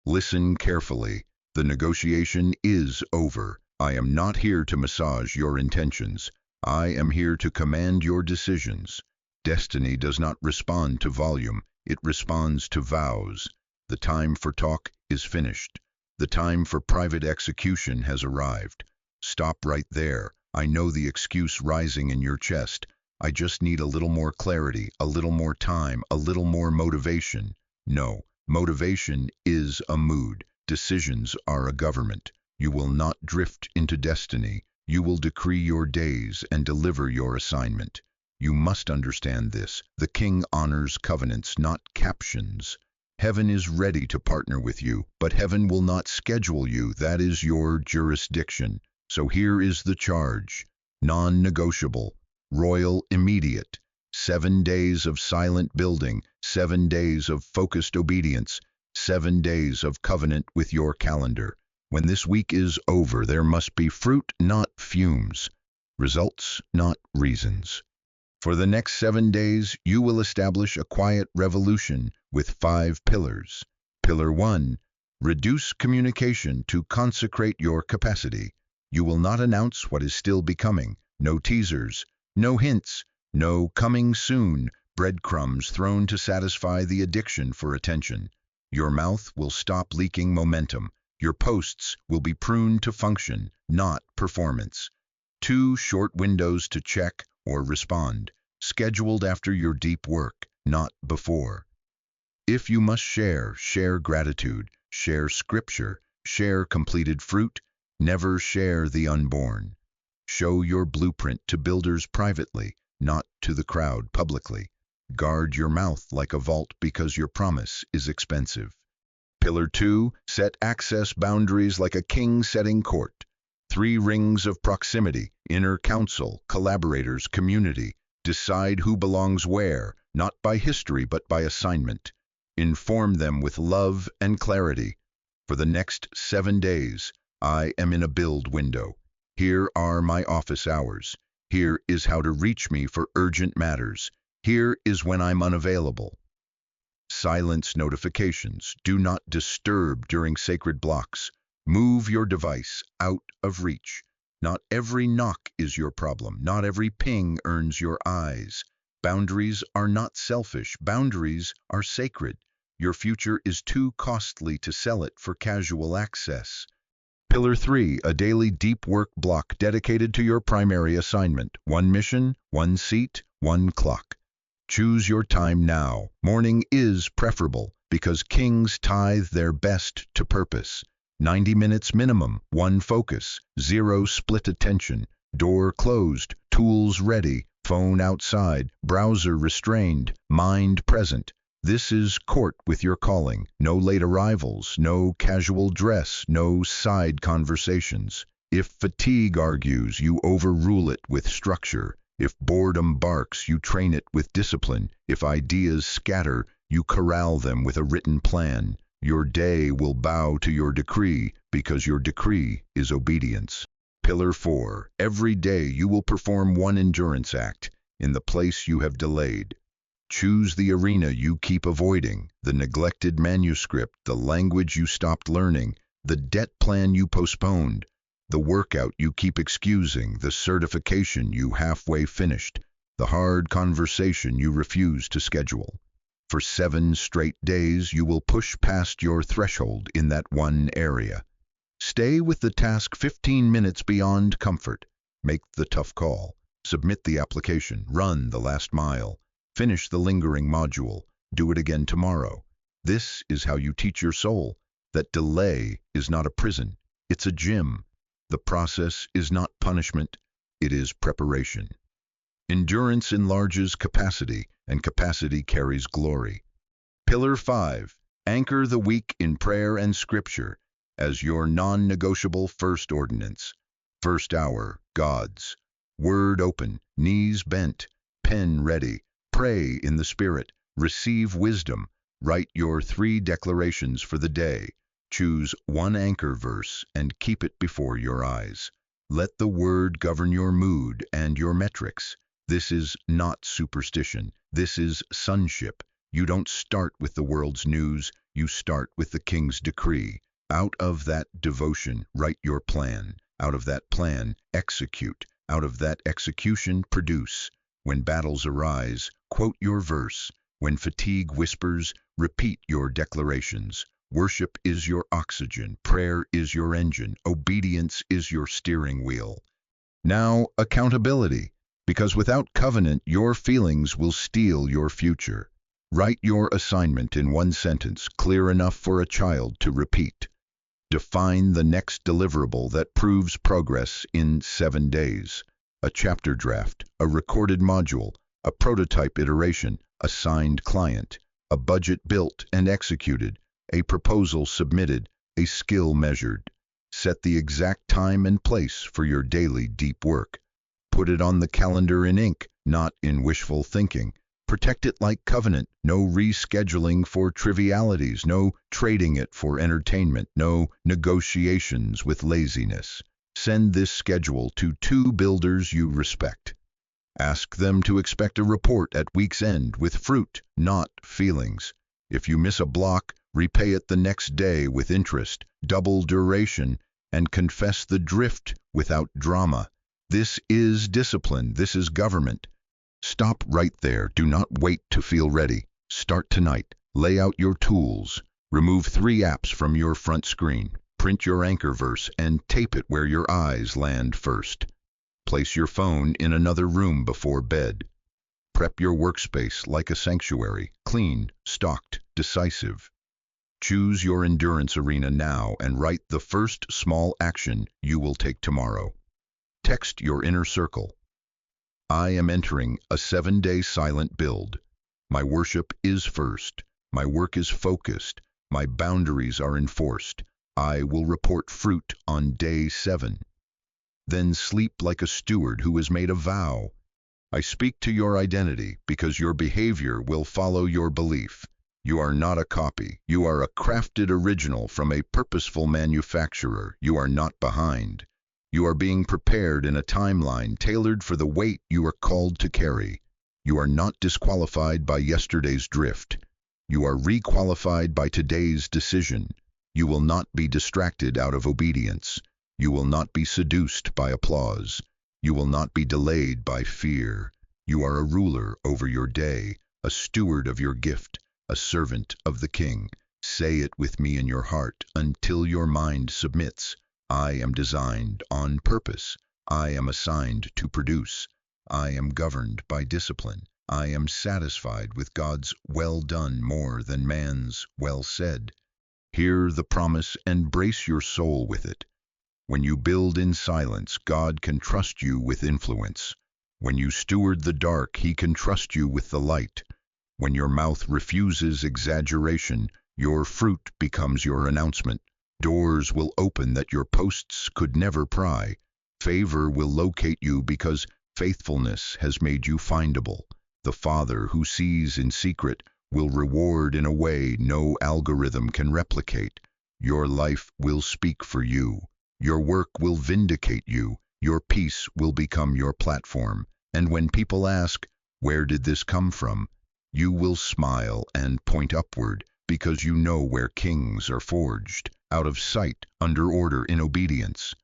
Listen carefully. The negotiation is over. I am not here to massage your intentions. I am here to command your decisions. Destiny does not respond to volume, it responds to vows. The time for talk is finished. The time for private execution has arrived. Stop right there. I know the excuse rising in your chest. I just need a little more clarity, a little more time, a little more motivation. No, motivation is a mood. Decisions are a government. You will not drift into destiny. You will decree your days and deliver your assignment. You must understand this. The King honors covenants, not captions. Heaven is ready to partner with you, but heaven will not schedule you. That is your jurisdiction. So here is the charge. Non-negotiable, royal, immediate. 7 days of silent building, 7 days of focused obedience, 7 days of covenant with your calendar. When this week is over, there must be fruit, not fumes. Results, not reasons. For the next 7 days, you will establish a quiet revolution with 5 pillars. Pillar 1, reduce communication to consecrate your capacity. You will not announce what is still becoming. No teasers, no hints, no coming soon, breadcrumbs thrown to satisfy the addiction for attention. Your mouth will stop leaking momentum. Your posts will be pruned to function, not performance. 2 short windows to check or respond, scheduled after your deep work, not before. If you must share, share gratitude, share scripture, share completed fruit, never share the unborn. Show your blueprint to builders privately, not to the crowd publicly. Guard your mouth like a vault because your promise is expensive. Pillar 2, set access boundaries like a king setting court. 3 rings of proximity, inner council, collaborators, community. Decide who belongs where, not by history but by assignment. Inform them with love and clarity. For the next 7 days, I am in a build window. Here are my office hours. Here is how to reach me for urgent matters. Here is when I'm unavailable. Silence notifications. Do not disturb during sacred blocks. Move your device out of reach. Not every knock is your problem. Not every ping earns your eyes. Boundaries are not selfish. Boundaries are sacred. Your future is too costly to sell it for casual access. Pillar 3, a daily deep work block dedicated to your primary assignment. 1 mission, 1 seat, 1 clock. Choose your time now. Morning is preferable because kings tithe their best to purpose. 90 minutes minimum, 1 focus, 0 split attention, door closed, tools ready, phone outside, browser restrained, mind present. This is court with your calling. No late arrivals, no casual dress, no side conversations. If fatigue argues, you overrule it with structure. If boredom barks, you train it with discipline. If ideas scatter, you corral them with a written plan. Your day will bow to your decree because your decree is obedience. Pillar 4. Every day you will perform 1 endurance act in the place you have delayed. Choose the arena you keep avoiding, the neglected manuscript, the language you stopped learning, the debt plan you postponed, the workout you keep excusing, the certification you halfway finished. the hard conversation you refuse to schedule. For 7 straight days, you will push past your threshold in that one area. Stay with the task 15 minutes beyond comfort. Make the tough call. Submit the application. Run the last mile. Finish the lingering module. Do it again tomorrow. This is how you teach your soul that delay is not a prison, it's a gym. The process is not punishment, it is preparation. Endurance enlarges capacity, and capacity carries glory. Pillar 5. Anchor the week in prayer and scripture as your non-negotiable first ordinance. First hour, God's word open, knees bent, pen ready. Pray in the Spirit. Receive wisdom. Write your 3 declarations for the day. Choose one anchor verse and keep it before your eyes. Let the word govern your mood and your metrics. This is not superstition. This is sonship. You don't start with the world's news. You start with the King's decree. Out of that devotion, write your plan. Out of that plan, execute. Out of that execution, produce. When battles arise, quote your verse. When fatigue whispers, repeat your declarations. Worship is your oxygen. Prayer is your engine. Obedience is your steering wheel. Now, accountability. Because without covenant, your feelings will steal your future. Write your assignment in one sentence, clear enough for a child to repeat. Define the next deliverable that proves progress in 7 days. A chapter draft, a recorded module, a prototype iteration, a signed client, a budget built and executed, a proposal submitted, a skill measured. Set the exact time and place for your daily deep work. Put it on the calendar in ink, not in wishful thinking. Protect it like covenant. No rescheduling for trivialities, no trading it for entertainment, no negotiations with laziness. Send this schedule to 2 builders you respect. Ask them to expect a report at week's end with fruit, not feelings. If you miss a block, repay it the next day with interest, double duration, and confess the drift without drama. This is discipline. This is government. Stop right there. Do not wait to feel ready. Start tonight. Lay out your tools. Remove 3 apps from your front screen. Print your anchor verse and tape it where your eyes land first. Place your phone in another room before bed. Prep your workspace like a sanctuary, clean, stocked, decisive. Choose your endurance arena now and write the first small action you will take tomorrow. Text your inner circle. I am entering a 7-day silent build. My worship is first. My work is focused. My boundaries are enforced. I will report fruit on day 7. Then sleep like a steward who has made a vow. I speak to your identity because your behavior will follow your belief. You are not a copy. You are a crafted original from a purposeful manufacturer. You are not behind. You are being prepared in a timeline tailored for the weight you are called to carry. You are not disqualified by yesterday's drift. You are requalified by today's decision. You will not be distracted out of obedience. You will not be seduced by applause. You will not be delayed by fear. You are a ruler over your day, a steward of your gift, a servant of the King. Say it with me in your heart until your mind submits. I am designed on purpose. I am assigned to produce. I am governed by discipline. I am satisfied with God's well done more than man's well said. Hear the promise and brace your soul with it. When you build in silence, God can trust you with influence. When you steward the dark, He can trust you with the light. When your mouth refuses exaggeration, your fruit becomes your announcement. Doors will open that your posts could never pry. Favor will locate you because faithfulness has made you findable. The Father who sees in secret will reward in a way no algorithm can replicate. Your life will speak for you. Your work will vindicate you. Your peace will become your platform. And when people ask, where did this come from? You will smile and point upward because you know where kings are forged, out of sight, under order, in obedience.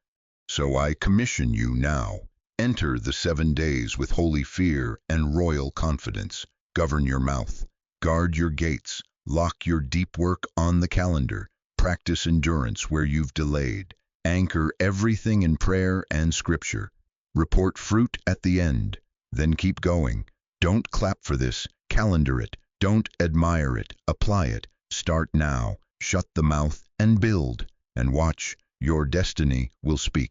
So I commission you now. Enter the 7 days with holy fear and royal confidence. Govern your mouth. Guard your gates. Lock your deep work on the calendar. Practice endurance where you've delayed. Anchor everything in prayer and scripture. Report fruit at the end. Then keep going. Don't clap for this. Calendar it. Don't admire it. Apply it. Start now. Shut the mouth and build. And watch, your destiny will speak.